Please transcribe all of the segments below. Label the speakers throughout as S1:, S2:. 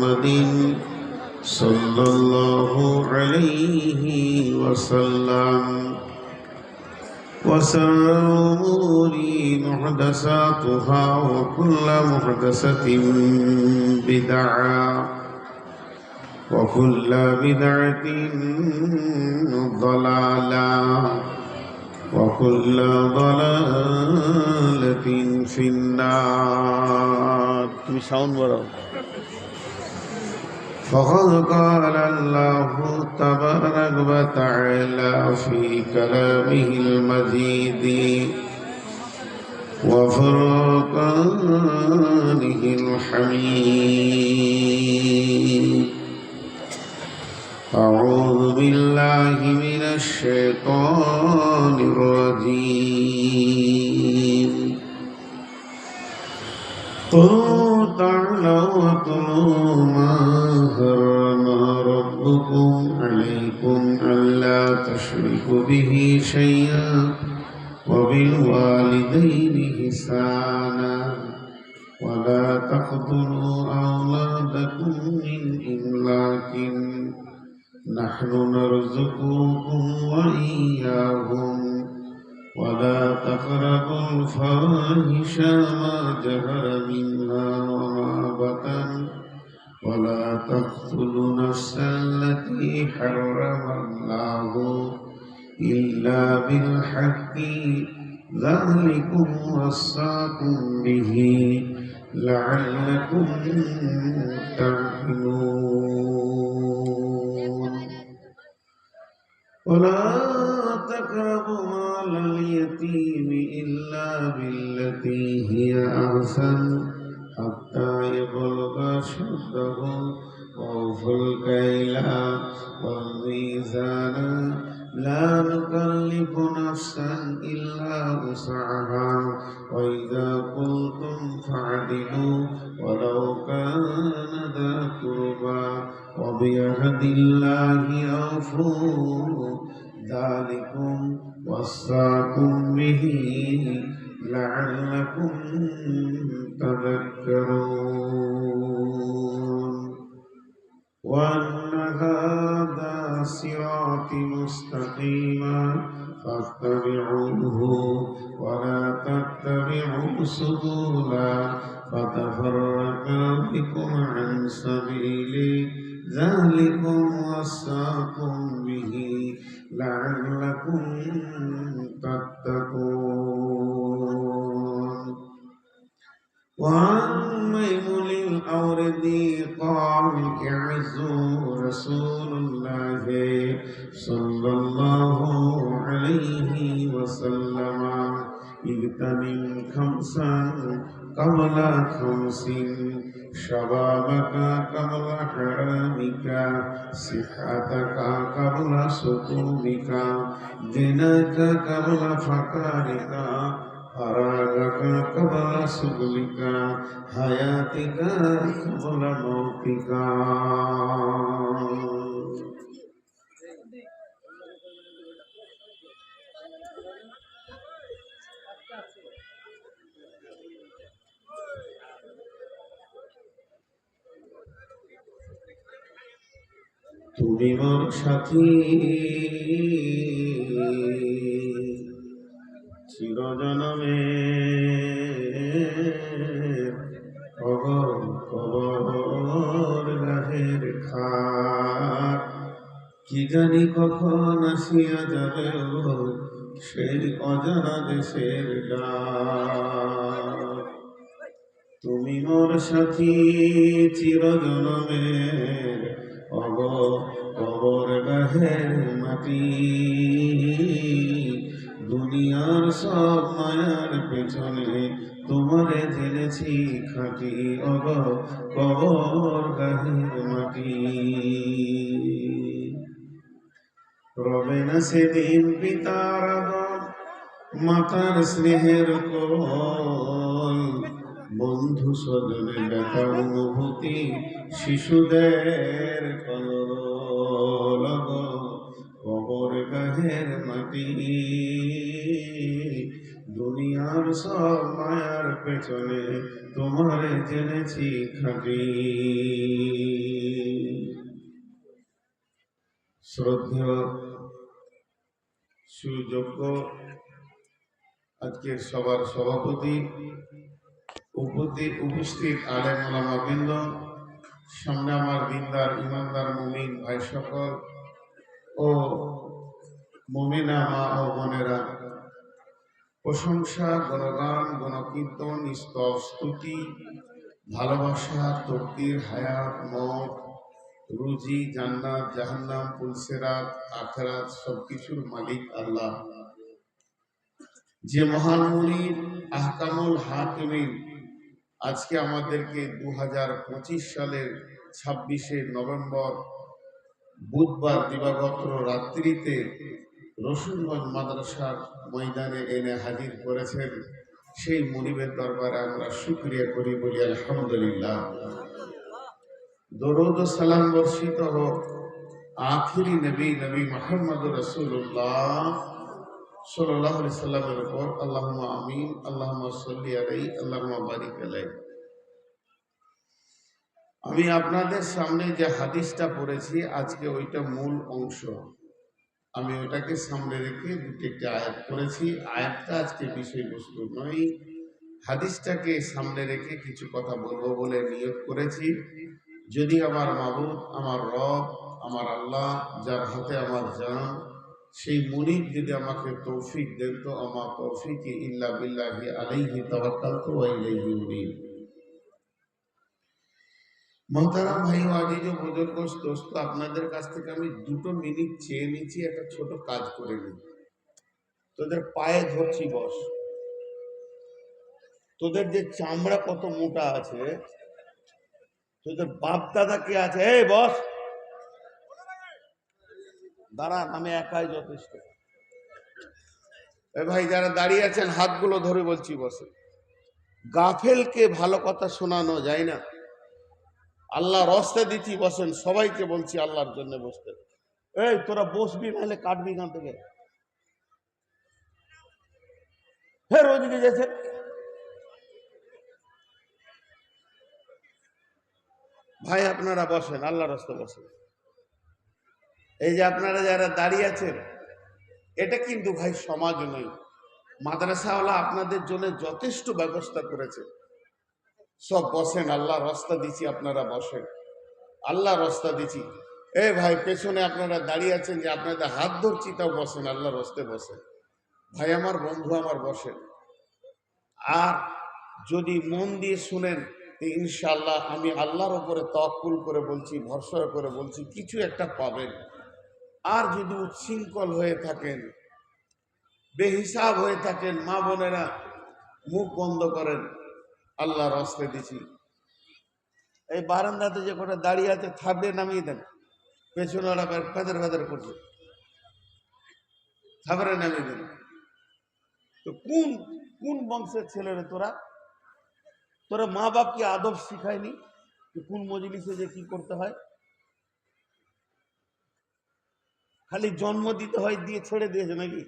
S1: محمد صلى الله عليه وسلم وشر الأمور محدثاتها وكل محدثة بدعة وكل بدعة ضلالة وكل ضلالة في النار. فقد قال الله تبارك وتعالى في كلامه المجيد وفرقانه الحميد. أعوذ بالله من الشيطان الرجيم. قل تعالوا واتلوا ما حرم ربكم عليكم ألا تشركوا به شيئا وبالوالدين إحسانا ولا تقتلوا أولادكم من إملاق نحن نرزقكم وإياهم ولا تقربوا الفواحش ما ظهر منها وما بطن ولا تقتلوا نفسا التي حرم الله إلا بالحق ذلكم وصاكم به لعلكم تعقلون. ولا تقربوا مال اليتيم إلا بالتي هي أحسن حتى يبلغ أشده وأوفوا الكيل والميزان لا نكلف نفسا إلا وسعها وإذا قلتم فاعدلوا ولو كان ذا قربى وبعهد الله أوفوا ذلكم وصاكم به لعلكم تذكرون. وأن هذا صراطي مستقيما فاتبعوه ولا تتبعوا سبلا فتفرق بكم عن سبيله ذلكم وصاكم به لعلكم تتقون. وعن ميمون الأورد قال يعز رسول الله صلى الله عليه وسلم اغتنم خمسا قبل خمس شبابك قبل حرامك صحتك قبل سقومك غناك قبل فقرك فراغك قبل سبلك حياتك قبل موتك. তুমি মোর সাথী চিরজনমের কবর কবর গাহের খাট কি জানি কখন আসিয়া যাবে সেই অজানা দেশের ডাক। তুমি মোর সাথী চিরজনমের কবর গাহের মাটি দুনিয়ার সব মায়ার পেছনে তোমারে জেনেছি খাঁটি কবর গাহের মাটি। রবে না সেদিন পিতার আদর মাতার স্নেহের কোল বন্ধু স্বজনে ব্যথা অনুভূতি শিশুদের কলরব কবর গাহের মাটি দুনিয়ার সব মায়ার পেছনে তোমারে জেনেছি খাঁটি। শ্রদ্ধেয় সুযোগ্য আজকের সবার সভাপতি, উপস্থিত আলেম ওলামা বৃন্দ, সামনে আমার দিনদার ইমানদার মুমিন ভাই সকল ও মুমিনা মা ও বোনেরা, প্রশংসা, গুণগান, গণকীর্তন, স্তব, স্তুতি, ভালোবাসা, তকদির, হায়াত, মত, রুজি, জান্নাত, জাহান্নাম, পুলসেরাত, আখেরাত সবকিছুর মালিক আল্লাহ। যে মহান মুনির আহকামুল হাকিমিন আজকে আমাদেরকে 2025 সালের 26শে নভেম্বর বুধবার দিবাগত রাত্রিতে রসুলগঞ্জ মাদ্রাসার ময়দানে এনে হাজির করেছেন, সেই মুনিবের দরবারে আমরা শুকরিয়া করি, বলি আলহামদুলিল্লাহ। দরুদ ও সালাম বর্ষিত হোক আখিরি নবী মুহাম্মদুর রাসূলুল্লাহ সাল্লাল্লাহু আলাইহি সাল্লামের উপর। আল্লাহুম্মা আমিন, আল্লাহুম্মা সাল্লি আলাইহি, আল্লাহুম্মা বারিক আলাইহি। আমি আপনাদের সামনে যে হাদিসটা পড়েছি আজকে ওইটা মূল অংশ, আমি ওটাকে সামনে রেখে দুটি একটি আয়াত পড়েছি। আয়াতটা আজকে বিষয়বস্তু নয়, হাদিসটাকে সামনে রেখে কিছু কথা বলবো বলে নিয়ত করেছি। যদি আমার মাবুদ, আমার রব, আমার আল্লাহ, যার হাতে আমার জান, সেই মুনিব যদি আমাকে তৌফিক দেন তো আমার তৌফিকে ইল্লা বিল্লাহি আলাইহি তাওয়াক্কালতু ওয়া ইলাইহি উনীব। মোহতারাম ভাই ও আজিজ ও বুজুর্গ দোস্ত, আপনাদের কাছ থেকে আমি 2 মিনিট চেয়ে নিচ্ছি, একটা ছোট কাজ করে নিই। তোদের পায়ে ধরছি, বস। তোদের যে চামড়া কত মোটা আছে, তোদের বাপ দাদা কে আছে, এই বস, দাঁড়ান, আমি একাই যথেষ্ট। এ ভাই যারা দাঁড়িয়ে আছেন হাতগুলো ধরে বলছি বসে। গাফেলকে ভালো কথা শোনানো যায় না, আল্লাহ রাস্তা দিচ্ছি বসেন, সবাইকে বলছি আল্লাহর জন্য বসতে। এই তোরা বসবি নাহলে কাটবি গান থেকে, ফের ওইদিকে গেছে। ভাই আপনারা বসেন, আল্লাহ রাস্তা বসেন। এই যে আপনারা যারা দাঁড়িয়ে আছেন, এটা কিন্তু ভাই সমাজ নয়, মাদ্রাসাওয়ালা আপনাদের জন্য যথেষ্ট ব্যবস্থা করেছে। সব বসেন, আল্লাহ রাস্তা দিচ্ছি, আপনারা বসেন, আল্লাহ রাস্তা দিচ্ছি। এ ভাই পেছনে আপনারা দাঁড়িয়ে আছেন, যে আপনাদের হাত ধরছি, তাও বসেন, আল্লাহ রাস্তায় বসেন। ভাই আমার, বন্ধু আমার, বসেন। আর যদি মন দিয়ে শুনেন, ইনশাআল্লাহ আমি আল্লাহর উপরে তাওয়াক্কুল করে বলছি, ভরসা করে বলছি, কিছু একটা পাবেন। আর যদি উচ্ছৃঙ্খল হয়ে থাকেন, বেহিসাব হয়ে থাকেন, মা বোনেরা মুখ বন্ধ করেন, আল্লাহ রাস্তায় দিছি। এই বারান্দাতে যে কটা দাঁড়িয়ে আছে থাকবে নামিয়ে দেন, পেছনে ওরা ফেদার ফেদার করছে, থাবরে নামিয়ে দেন। তো কোন কোন বংশের ছেলেরে তোরা? তোরা মা বাপকে আদব শিখায়নি কোন মজলিসে যে কি করতে হয়? খালি জন্ম দিতে হয়, দিয়ে ছেড়ে দিয়েছে নাকি?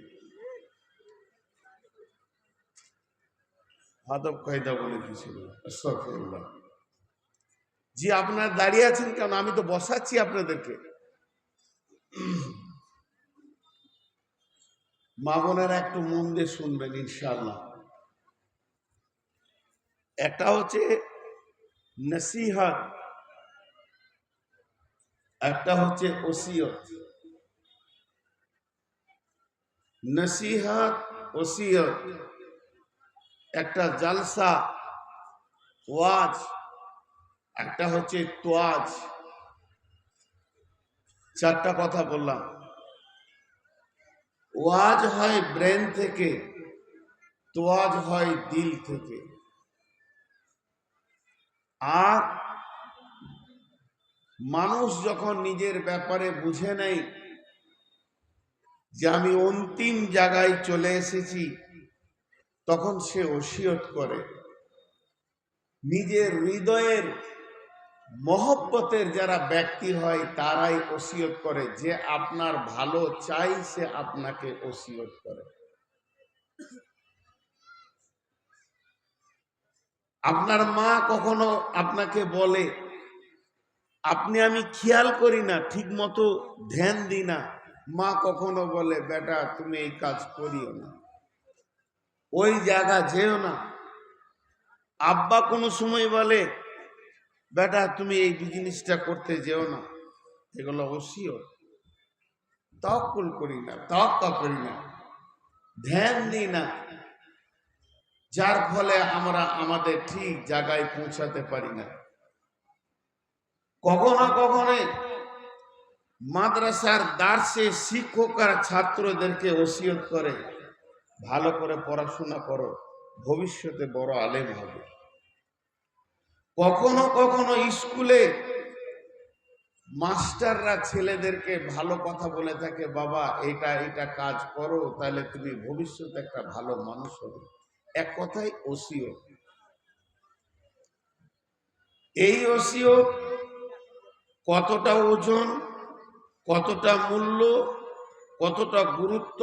S1: আদব কায়দা বলে কিছু না। আস্তাগফিরুল্লাহ। জি আপনারা দাঁড়িয়ে আছেন কেন? আমি তো বসাচ্ছি আপনাদেরকে। মা বোনেরা একটু মন দিয়ে শুনবেন ইনশাআল্লাহ। একটা হচ্ছে নসিহত, একটা হচ্ছে ওসিয়ত। নসিহত, ওসিয়ত, একটা জালসা ওয়াজ, একটা হচ্ছে তোয়াজ। 4টা কথা বললাম। ওয়াজ হয় ব্রেন থেকে, তোয়াজ হয় দিল থেকে। আর মানুষ যখন নিজের ব্যাপারে বুঝে নেয় যে আমি অন্তিম জায়গায় চলে এসেছি, তখন সে ওসিয়ত করে। নিজের হৃদয়ের মহব্বতের যারা ব্যক্তি হয় তারাই ওসিয়ত করে। যে আপনার ভালো চাই সে আপনাকে ওসিয়ত করে। আপনার মা কখনো আপনাকে বলে আপনি আমি খেয়াল করি না, ঠিক মতো ধ্যান দিই না। মা কখনো বলে বেটা তুমি এই কাজ করিও না, ওই জায়গা যেও না। আব্বা কোনো সময় বলে বেটা তুমি এই জিনিসটা করতে যেও না। এগুলো ওসিয়ত। তাওয়াক্কুল করি না, তাওয়াক্কা করি না, ধ্যান দিই না, যার ফলে আমরা আমাদের ঠিক জায়গায় পৌঁছাতে পারি না। কখনো কখনো মাদ্রাসার দার্সে শিক্ষক আর ছাত্রদেরকে ওসিয়ত করে ভালো করে পড়াশোনা করো, ভবিষ্যতে বড় আলেম হবে। কখনো কখনো স্কুলে মাস্টাররা ছেলেদেরকে ভালো কথা বলে থাকে, বাবা এটা এটা কাজ করো, তাহলে তুমি ভবিষ্যতে একটা ভালো মানুষ হবে। এক কথায় ওসিয়ত। এই ওসিয়ত কতটা ওজন, কতটা মূল্য, কতটা গুরুত্ব,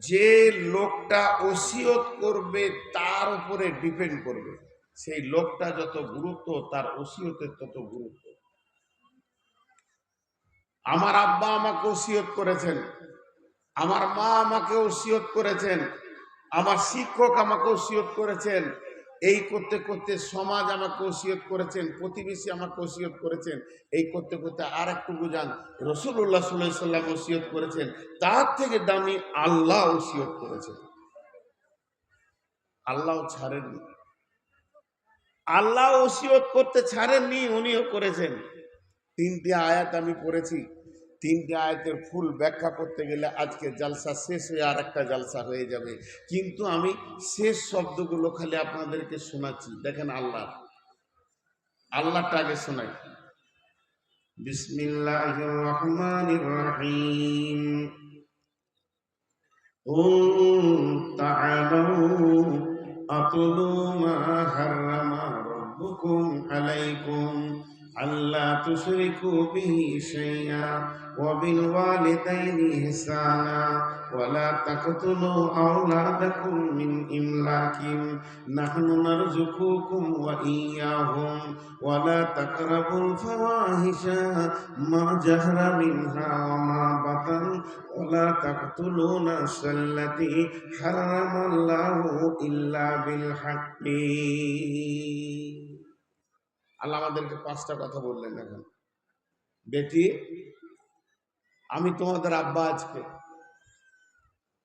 S1: যে লোকটা ওসিয়ত করবে তার উপরে ডিপেন্ড করবে। সেই লোকটা যত গুরুত্ব, তার ওসিয়তের তত গুরুত্ব। আমার আব্বা আমাকে ওসিয়ত করেছেন, আমার মা আমাকে ওসিয়ত করেছেন, আমার শিক্ষক আমাকে ওসিয়ত করেছেন। এই করতে করতে সমাজ আমাকে ওসিয়ত করেছেন, প্রতিবেশী আমাকে ওসিয়ত করেছেন। এই করতে করতে আর একটু বুঝান, রাসূলুল্লাহ সাল্লাল্লাহু আলাইহি সাল্লাম ওসিয়ত করেছেন। তার থেকে দামি আল্লাহ ওসিয়ত করেছেন। আল্লাহ ছাড়েননি, আল্লাহ ওসিয়ত করতে ছাড়েননি, উনিও করেছেন। তিনটি আয়াত আমি পড়েছি, তিনটি আয়াতের ফুল ব্যাখ্যা করতে গেলে আজকে জালসা শেষ হয়ে আর একটা জালসা হয়ে যাবে, কিন্তু আমি শেষ শব্দগুলো খালি আপনাদেরকে শোনাচ্ছি। দেখেন আল্লাহটা আগে শোনাই। বিসমিল্লাহির রহমানির রহিম। তাআলু আতলু মা হারামা রাব্বুকুম আলাইকুম আল্লা তুশরিকু বিহি শাইআ ওয়া বিল ওয়ালিদাইনি ইহসানা ওয়া লা তাকতুলু আওলাদাকুম মিন ইমলাকিন নাহনু নারযুকুকুম ওয়া ইয়্যাহুম ওয়া লা তাকরাবুল ফাওয়াহিশা মা জাহরা মিনহা ওয়া মা বাতান ওয়া লা তাকতুলু নাফসাল্লাতী হারামাল্লাহু ইল্লা বিল হাক্কি। আল্লাহ আমাদেরকে পাঁচটা কথা বললেন। এখন বেটি, আমি তোমাদের আব্বা, আজকে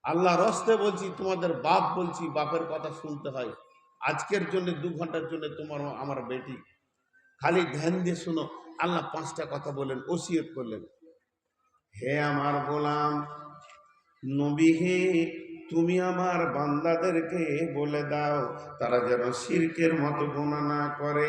S1: আল্লাহ রস্তে বলছি, তোমাদের বাপ বলছি, বাপের কথা শুনতে হয়। আজকের জন্য 2 ঘন্টার জন্য তোমার আমার বেটি, খালি ধ্যান দিয়ে শোনো। আল্লাহ পাঁচটা কথা বলেন, ওসিয়ত করলেন। হে আমার গোলাম নবী, হে তুমি আমার বান্দাদেরকে বলে দাও তারা যেন শিরকের মতো গুনাহ না করে,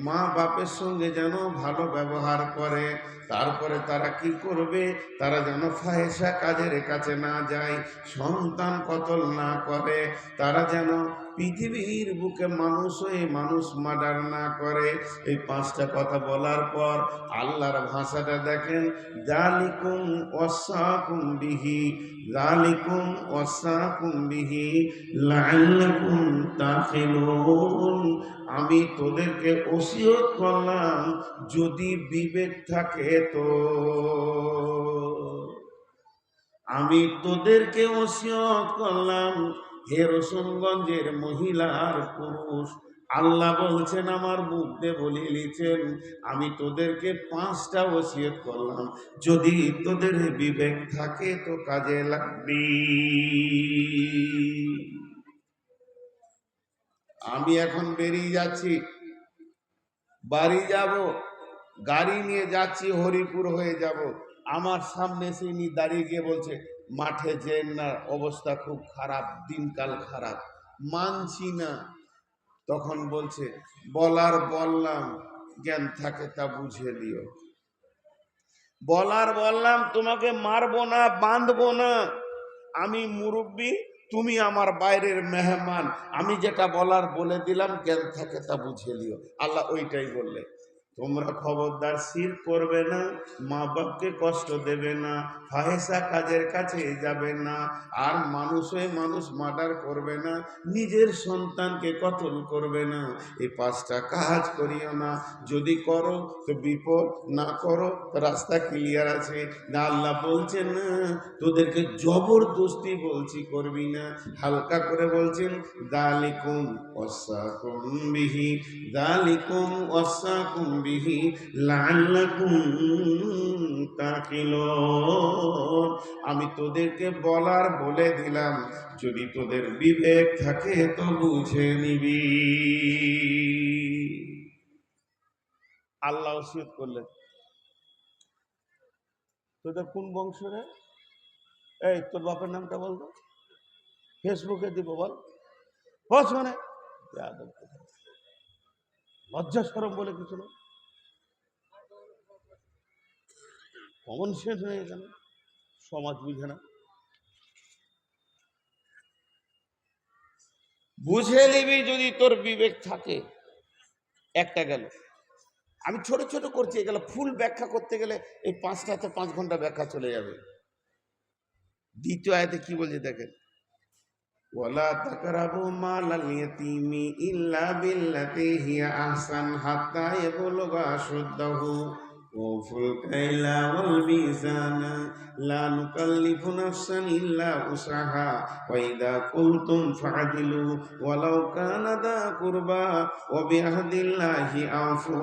S1: মা বাপের সঙ্গে যেন ভালো ব্যবহার করে। তারপরে তারা কি করবে? তারা যেন ফাহেসা কাজের কাছে না যায়, সন্তান কতল না করে, তারা যেন পৃথিবীর বুকে মানুষ হয়ে মানুষ মার্ডার না করে। এই পাঁচটা কথা বলার পর আল্লাহর ভাষাটা দেখেন, যালিকুম ওয়াসাকুম বিহি, যালিকুম ওয়াসাকুম বিহি লাআল্লাকুম তাকিলুন। আমি তোদেরকে ওসিয়ত করলাম যদি বিবেক থাকে তো। আমি তোদেরকে ওসিয়ত করলাম হে রসুলগঞ্জের মহিলা আর পুরুষ। আল্লাহ বলছেন, আমার মুখ দিয়ে বলে লিখেন, আমি তোদেরকে পাঁচটা ওসিয়ত করলাম, যদি তোদের বিবেক থাকে তো কাজে লাগবি। আমি এখন বেরিয়ে যাচ্ছি, বাড়ি যাব, গাড়ি নিয়ে যাচ্ছি, হরিপুর হয়ে যাব। আমার সামনে তিনি দাঁড়িয়ে গিয়ে বলছে, মাঠে যেন না, অবস্থা খুব খারাপ, দিনকাল খারাপ, মানছি না। তখন বলছে, বললাম জ্ঞান থাকে তা বুঝে নিও। বললাম তোমাকে মারবো না, বাঁধবো না, আমি মুরব্বী, তুমি আমার বাইরের মেহমান, আমি যেটা বলার বলে দিলাম, জ্ঞান থাকে তা বুঝে নিও। আল্লাহ ওইটাই বললে। তোমরা খবরদার শিরক করবে না, মা বাপকে কষ্ট দেবে না, ফাহেসা কাজের কাছে যাবে না, আর মানুষ হয়ে মানুষ মার্ডার করবে না, নিজের সন্তানকে কতল করবে না। এই 5টা কাজ করিও না। যদি করো তো বিপদ, না করো তো রাস্তা ক্লিয়ার আছে। না আল্লাহ বলছেন না তোদেরকে জবরদস্তি বলছি করবি না, হালকা করে বলছেন দালিকুম ওয়াসাকুম বিহি, দালিকুম ওয়াসাকুম বিহি লাআল্লাকুম তাকিলুন। আমি তোদেরকে বলে দিলাম, যদি তোদের বিবেক থাকে তো বুঝে নিবি। আল্লাহ ওসিয়ত করলেন। তোদের কোন বংশ রে? এই তোর বাপের নামটা বলতো, ফেসবুকে দিব বল। শোনে লজ্জা শরম বলে কিছু না, কমন সেন্স হয়ে গেল, সমাজ বুঝে না। বুঝে নিবি যদি তোর বিবেক থাকে। একটা গেল, আমি ছোট ছোট করছি, এগুলো ফুল ব্যাখ্যা করতে গেলে এই 5টাতে 5 ঘন্টা ব্যাখ্যা চলে যাবে। দ্বিতীয় আয়াতে কি বলছে দেখেন, ওয়ালা তাকরাবু মালাল ইয়াতীমি ইল্লা বিল্লাতি হিয়া আহসান হাত্তা ইয়াবলুগা আশুদ্দাহু ওয়াফুল কাইলা ওয়াল মিজানা লা নুকাল্লিফু নাফসান ইল্লা উসাহা ওয়া ইযা কুলতুম ফা'দিলু ওয়ালাউ কানা দা কুরবা ওয়া বিআহদিল্লাহি আফু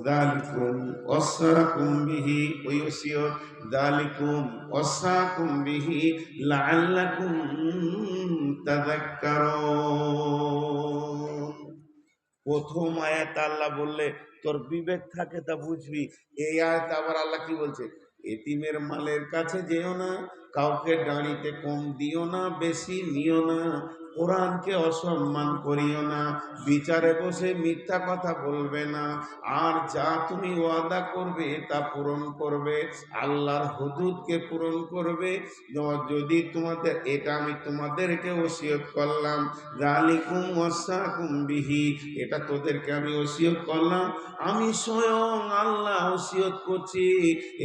S1: যালিকুম ওয়াসাকুম বিহি ওয়া ইউসিয়ত যালিকুম ওয়াসাকুম বিহি লাআল্লাকুম তাযাক্কারুন। প্রথম আয়াত আল্লাহ বললে তোর বিবেক থাকে তা বুঝবি। এই আয়াত আবার আল্লাহ কি বলছে, এতিমের মালের কাছে যেও না, কাউকে দাঁড়িতে কম দিও না, বেশি নিও না, কোরআনকে অসম্মান করিও না, বিচারে বসে মিথ্যা কথা বলবে না, আর যা তুমি ওয়াদা করবে তা পূরণ করবে, আল্লাহর হুদুদকে পূরণ করবে। যদি তোমাদের, এটা আমি তোমাদেরকে ওসিয়ত করলাম, যালিকুম ওয়াসাকুম বিহি, এটা তোদেরকে আমি ওসিয়ত করলাম, আমি স্বয়ং আল্লাহ ওসিয়ত করছি,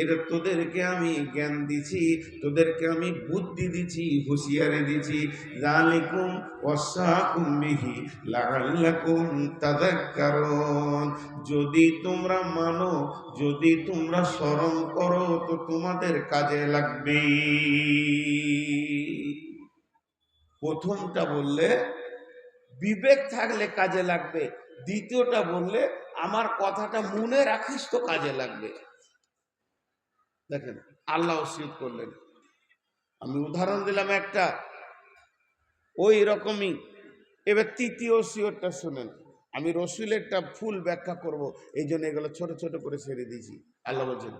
S1: এটা তোদেরকে আমি জ্ঞান দিছি, তোদেরকে আমি বুদ্ধি দিছি, হুঁশিয়ারি দিছি। যালিকুম ওয়াসাকুম বিহি লাআল্লাকুম তাযাক্কারুন। যদি তোমরা মানো, যদি তোমরা স্মরণ করো তো তোমাদের কাজে লাগবে। প্রথমটা বললে বিবেক থাকলে কাজে লাগবে, দ্বিতীয়টা বললে আমার কথাটা মনে রাখিস তো কাজে লাগবে। দেখেন আল্লাহ ওসিয়ত করলেন, আমি উদাহরণ দিলাম একটা, ওই রকমই। এবার তৃতীয় ওসিয়তটা শুনেন, আমি রসুলেরটা ফুল ব্যাখ্যা করব, এই জন্য এগুলো ছোট ছোট করে ছেড়ে দিয়েছি। আল্লাহ বলছেন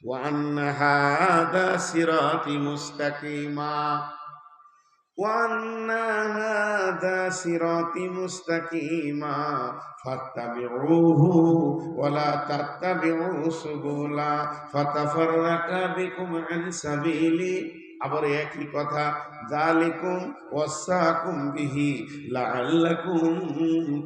S1: ওয়া আন্না হাযা সিরাতি মুস্তাকিমা, ওয়া আন্না হাযা সিরাতি মুস্তাকিমা ফাত্তাবিউহু ওয়া লা তাত্তাবিউ সুবুলা ফাতাফাররাকা বিকুম আন সাবিলি। আবার একই কথা, যালিকুম ওয়াসাকুম বিহি লাআল্লাকুম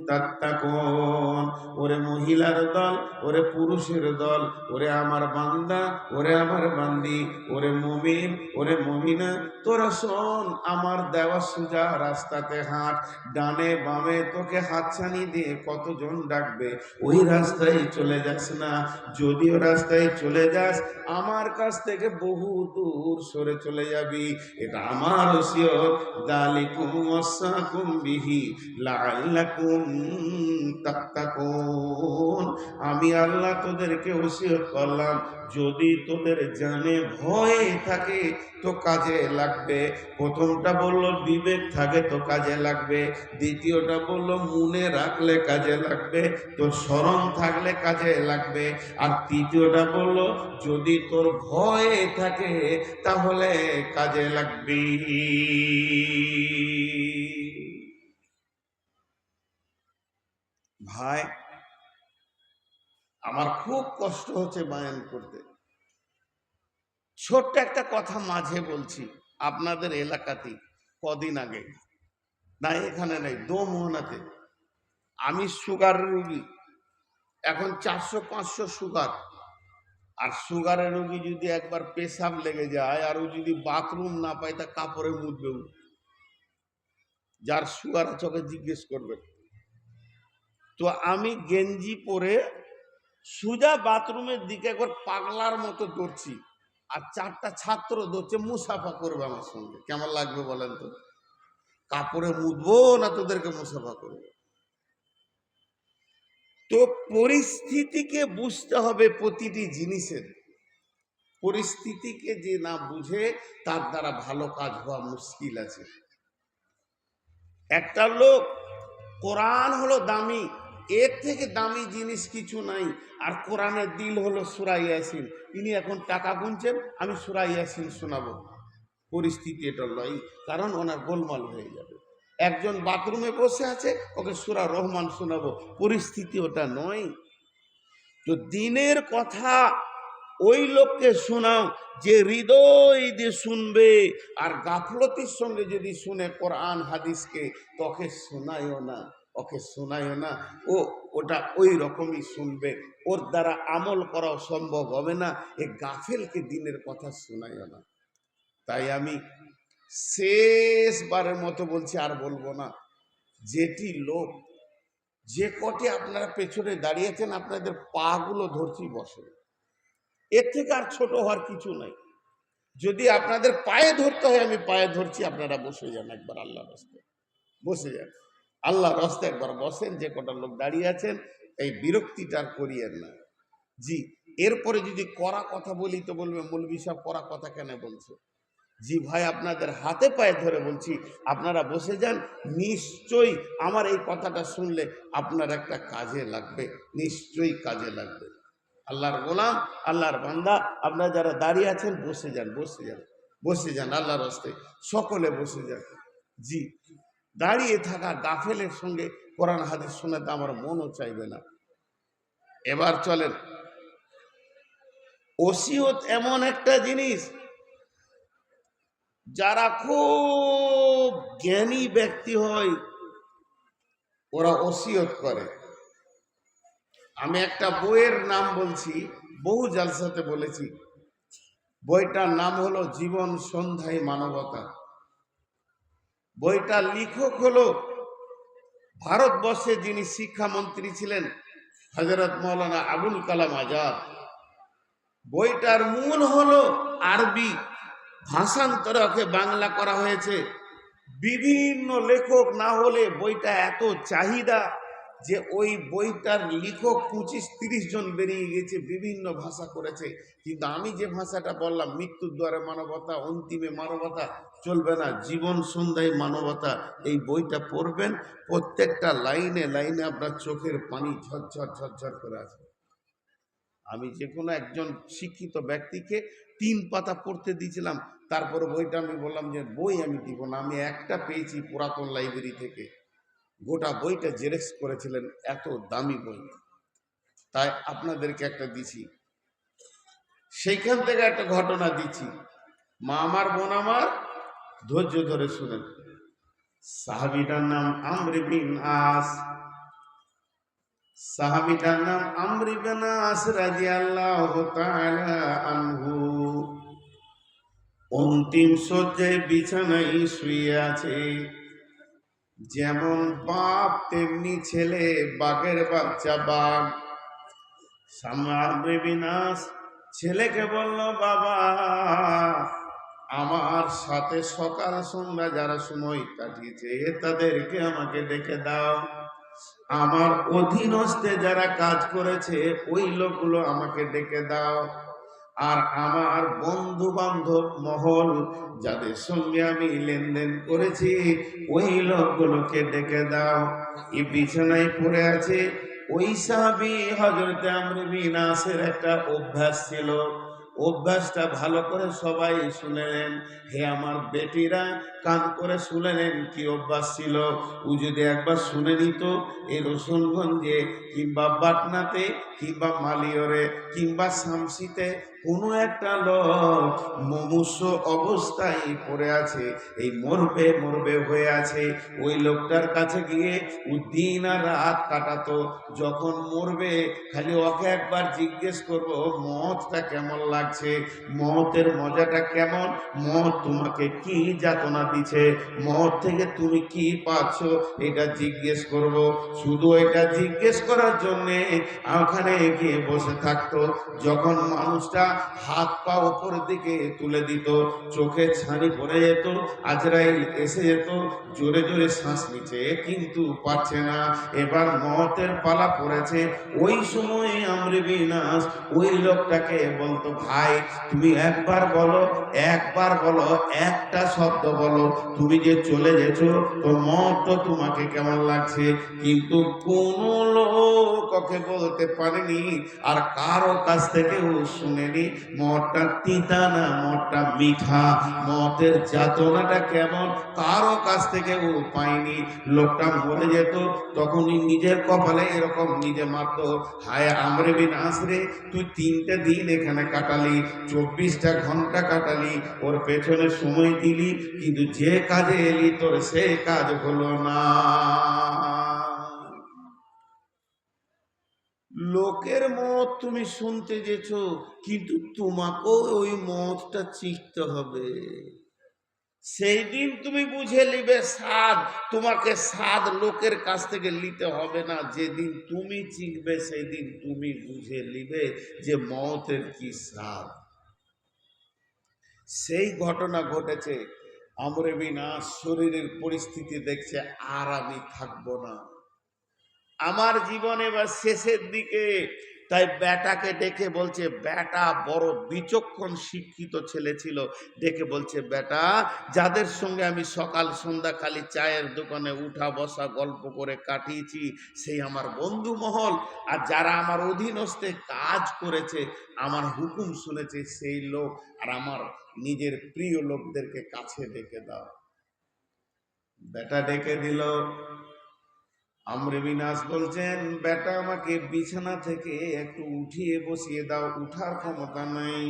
S1: তাত্তাকুন। ওরে মহিলার দল, ওরে পুরুষের দল, ওরে আমার বান্দা, ওরে আমার বান্দি, ওরে মুমিন, ওরে মুমিনা, তোরা শোন, আমার দেওয়া সোজা রাস্তাতে হাঁট, ডানে বামে তোকে হাতছানি দিয়ে কতজন ডাকবে, ওই রাস্তায় চলে যাস না। যদিও রাস্তায় চলে যাস, আমার কাছ থেকে বহু দূর সরে চলে যাবি। এটা আমার ওসিয়ত, যালিকুম ওয়াসাকুম বিহি লাআল্লাকুম তাত্তাকুন। আমি আল্লাহ তোদেরকে ওসিয়ত করলাম, যদি তোদের জানে ভয় থাকে তো কাজে লাগবে। প্রথমটা বলল বিবেক থাকে তো কাজে লাগবে, দ্বিতীয়টা বলল মনে রাখলে কাজে লাগবে, তোর স্মরণ থাকলে কাজে লাগবে, আর তৃতীয়টা বলল যদি তোর ভয় থাকে তাহলে কাজে লাগবে। ভাই আমার খুব কষ্ট হচ্ছে বায়ান করতে। ছোট্ট একটা কথা মাঝে বলছি, আপনাদের এলাকাতেই কদিন আগে, না এখানে নেই, দোমোহনাতে, আমি সুগার রোগী, এখন 400-500 সুগার। আর সুগারের রোগী যদি একবার পেশাব লেগে যায় আর ও যদি বাথরুম না পায় তা কাপড়ে মুদবেও। যার সুগার আছে ওকে জিজ্ঞেস করবেন। তো আমি গেঞ্জি পরে সুজা বাথরুমের দিকে একবার পাগলার মতো দৌড়ছি, আর 4টা ছাত্র দৌড়ছে মুসাফা করবে আমার সঙ্গে। কেমন লাগবে বলেন তো? কাপড়ে মুদবো না তোদেরকে মুসাফা করবো? তো পরিস্থিতিকে বুঝতে হবে প্রতিটি জিনিসের। পরিস্থিতিকে যে না বুঝে তার দ্বারা ভালো কাজ হওয়া মুশকিল আছে। একটা লোক, কোরআন হলো দামি, এর থেকে দামি জিনিস কিছু নাই। আর কোরআনের দিল হলো সূরা ইয়াসিন। ইনি এখন টাকা গুনছেন, আমি সূরা ইয়াসিন শোনাবো। পরিস্থিতি এটা লয়, কারণ ওনার গোলমাল হয়ে যাবে। একজন বাথরুমে বসে আছে, ওকে সূরা রহমান শোনাবো, পরিস্থিতি ওটা নয়। তো দিনের কথা ওই লোককে শোনাও যে হৃদয় দিয়ে শুনবে, আর গাফলতির সঙ্গে যদি শুনে কোরআন হাদিসকে তো ওকে শোনায়ও না, ওকে শোনায়ও না। ওটা ওই রকমই শুনবে, ওর দ্বারা আমল করাও সম্ভব হবে না। এ গাফেলকে দিনের কথা শোনায়ও না। তাই আমি শেষবারের মতো বলছি, আর বলবো না, যেটি লোক, যে কটি আপনারা পেছনে দাঁড়িয়েছেন আপনাদের পা গুলো ধরছি বসে। এর থেকে আর ছোট হওয়ার কিছু নাই। যদি আপনাদের পায়ে ধরতে হয় আমি পায়ে ধরছি, আপনারা বসে যান একবার আল্লাহর রাস্তায়, বসে যান আল্লাহর রাস্তায় একবার বসেন। যে কটা লোক দাঁড়িয়ে আছেন এই বিরক্তিটার করিয়েন না। জি, এরপরে যদি কড়া কথা বলি তো বলবে মৌলভী সাহেব কড়া কথা কেন বলছে? জি ভাই, আপনাদের হাতে পায়ে ধরে বলছি, আপনারা বসে যান। নিশ্চয়ই আমার এই কথাটা শুনলে আপনার একটা কাজে লাগবে, নিশ্চয়ই কাজে লাগবে। আল্লাহর গোলাম, আল্লাহর বান্দা, আপনারা যারা দাঁড়িয়ে আছেন বসে যান, বসে যান, বসে যান আল্লাহর রাস্তায় সকলে বসে যান। জি, দাঁড়িয়ে থাকা গাফেলের সঙ্গে কোরআন হাদিস শোনাতে আমার মনও চাইবে না। এবার চলেন, ওসিয়ত এমন একটা জিনিস, যারা খুব জ্ঞানী ব্যক্তি হয় ওরা ওসিয়ত করে। আমি একটা বইয়ের নাম বলছি, বহু জালসাতে বলেছি। বইটার নাম হলো জীবন সন্ধ্যায় মানবতা। বইটার লেখক হলো ভারতবর্ষে যিনি শিক্ষামন্ত্রী ছিলেন হযরত মাওলানা আবুল কালাম আজাদ। বইটার মূল হলো আরবি, ভাষান্তরে ওকে বাংলা করা হয়েছে। বিভিন্ন লেখক না হলে বইটা এত চাহিদা যে ওই বইটার লেখক 25-30 জন বেরিয়ে গেছে, বিভিন্ন ভাষা করেছে। কিন্তু আমি যে ভাষাটা বললাম, মৃত্যুর দ্বারে মানবতা, অন্তিমে মানবতা, চলবে না, জীবন সন্ধ্যায় মানবতা, এই বইটা পড়বেন। প্রত্যেকটা লাইনে লাইনে আপনার চোখের পানি ঝরঝর ঝরঝর করে আছে। আমি যে কোনো একজন শিক্ষিত ব্যক্তিকে 3 পাতা পড়তে দিয়েছিলাম, তারপরে বইটা আমি বললাম যে বই আমি দিব না, আমি একটা পেয়েছি পুরাতন লাইব্রেরি থেকে, গোটা বইটা জেরক্স করেছিলেন, এত দামি বই, তাই আপনাদেরকে একটা দিছি। সেইখান থেকে একটা ঘটনা দিচ্ছি, মা আমার, বোন আমার, ধৈর্য ধরে শুনেন। সাহাবীটার নাম আমর বিন আস। সাহাবীটার নাম আমর বিন আস রাদিয়াল্লাহু তাআলা আনহু। অন্তিম শয্যায় বিছানায় শুয়ে আছে। যেমন বাপ তেমনি ছেলে, বাঘের বাচ্চা বাঘ। আমর বিন আস ছেলেকে বলল, বাবা আমার সাথে সকাল সন্ধ্যা যারা সময় কাটিয়েছে তাদেরকে আমাকে ডেকে দাও। আমার অধীনস্থে যারা কাজ করেছে ওই লোকগুলো আমাকে ডেকে দাও। আর আমার বন্ধু বান্ধব মহল যাদের সঙ্গে আমি লেনদেন করেছি ওই লোকগুলোকে ডেকে দাও। এই বিছানায় পড়ে আছে ওই সাহাবী হযরত আমর বিন আসের একটা অভ্যাস ছিল, অভ্যাসটা ভালো করে সবাই শুনে নেন। হে আমার বেটিরা, কান করে শুনে নেন কি অভ্যাস ছিল। ও যদি একবার শুনে নিত এই রসুলগঞ্জে কিংবা পাটনাতে কিংবা মালিয়রে কিংবা শামসিতে কোনো একটা লোক মুমূর্ষু অবস্থায় পড়ে আছে, এই মরবে মরবে হয়ে আছে, ওই লোকটার কাছে গিয়ে ও দিন আর রাত কাটাতো। যখন মরবে খালি ওকে একবার জিজ্ঞেস করবো মতটা কেমন লাগছে, মতের মজাটা কেমন, মত তোমাকে কি যাতনা দিচ্ছে, মত থেকে তুমি কি পাচ্ছ, এটা জিজ্ঞেস করব। শুধু এটা জিজ্ঞেস করার জন্যে ওখানে গিয়ে বসে থাকতো। যখন মানুষটা হাত পা উপরের দিকে তুলে দিত, চোখে ছানি পড়ে যেত, আজরাইল এসে যেত, জোরে জোরে শ্বাস নিচ্ছে কিন্তু পারছে না, এবার মতের পালা পড়েছে। ওই সময় আমরে বিনাশ ওই লোকটাকে বলতো, ভাই তুমি একবার বলো, একবার বলো, একটা শব্দ বলো, তুমি যে চলে গেছো তো মত তো তোমাকে কেমন লাগছে। কিন্তু কোন লোক ওকে বলতে পারেনি, আর কারো কাছ থেকেও শুনেনি মদটা তিতা না মদটা মিঠা, মদের যাতনাটা কেমন কারো কাছ থেকেও পায়নি। লোকটা মরে যেত তখনই নিজের কপালে এরকম নিজে মারতো, হায় আমরে বিনাশ রে, তুই 3টে দিন এখানে কাটালি, 24টা ঘন্টা কাটালি, ওর পেছনে সময় দিলি, কিন্তু যে কাজে এলি তোর সে কাজ হলো না। লোকের মত তুমি শুনতে যেছ, কিন্তু তোমাকেও ওই মতটা চিখতে হবে। সেই দিন তুমি বুঝে নিবে স্বাদ, তোমাকে স্বাদ লোকের কাছ থেকে নিতে হবে না। যেদিন তুমি চিখবে সেই দিন তুমি বুঝে নিবে যে মতের কি স্বাদ। সেই ঘটনা ঘটেছে। আমরে বিনাশ শরীরের পরিস্থিতি দেখছে আর আমি থাকবো না, আমার জীবনে বা শেষের দিকে। তাই বেটাকে ডেকে বলছে, বেটা বড় বিচক্ষণ শিক্ষিত ছেলে ছিল, ডেকে বলছে, বেটা যাদের সঙ্গে আমি সকাল সন্ধ্যা খালি চায়ের দোকানে উঠা বসা গল্প করে কাটিয়েছি সেই আমার বন্ধু মহল, আর যারা আমার অধীনস্থে কাজ করেছে আমার হুকুম শুনেছে সেই লোক, আর আমার নিজের প্রিয় লোকদেরকে কাছে ডেকে দাও। বেটা ডেকে দিল। আমরে বিনাশ বলছেন, বেটা আমাকে বিছানা থেকে একটু উঠিয়ে বসিয়ে দাও, উঠার ক্ষমতা নাই।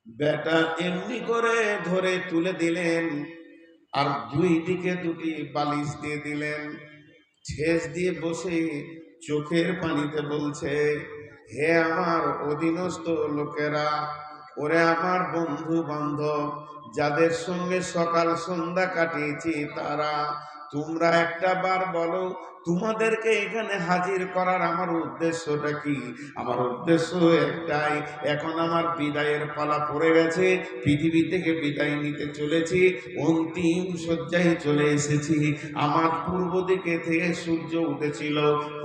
S1: বেটা এমনি করে ধরে তুলে দিলেন, আর 2 দিকে 2টি বালিশ দিয়ে দিলেন, ঠেস দিয়ে বসে চোখের পানিতে বলছে, হে আমার অধীনস্থ লোকেরা, ওরে আমার বন্ধু বান্ধব, যাদের সঙ্গে সকাল সন্ধ্যা কাটিয়েছি তারা, তোমরা একটা বার বলো তোমাদেরকে এখানে হাজির করার আমার উদ্দেশ্যটা কি। আমার উদ্দেশ্য একটাই, এখন আমার বিদায়ের পালা পড়ে গেছে, পৃথিবী থেকে বিদায় নিতে চলেছি, অন্তিম শয্যায় চলে এসেছি। আমার পূর্ব দিকে থেকে সূর্য উঠেছিল,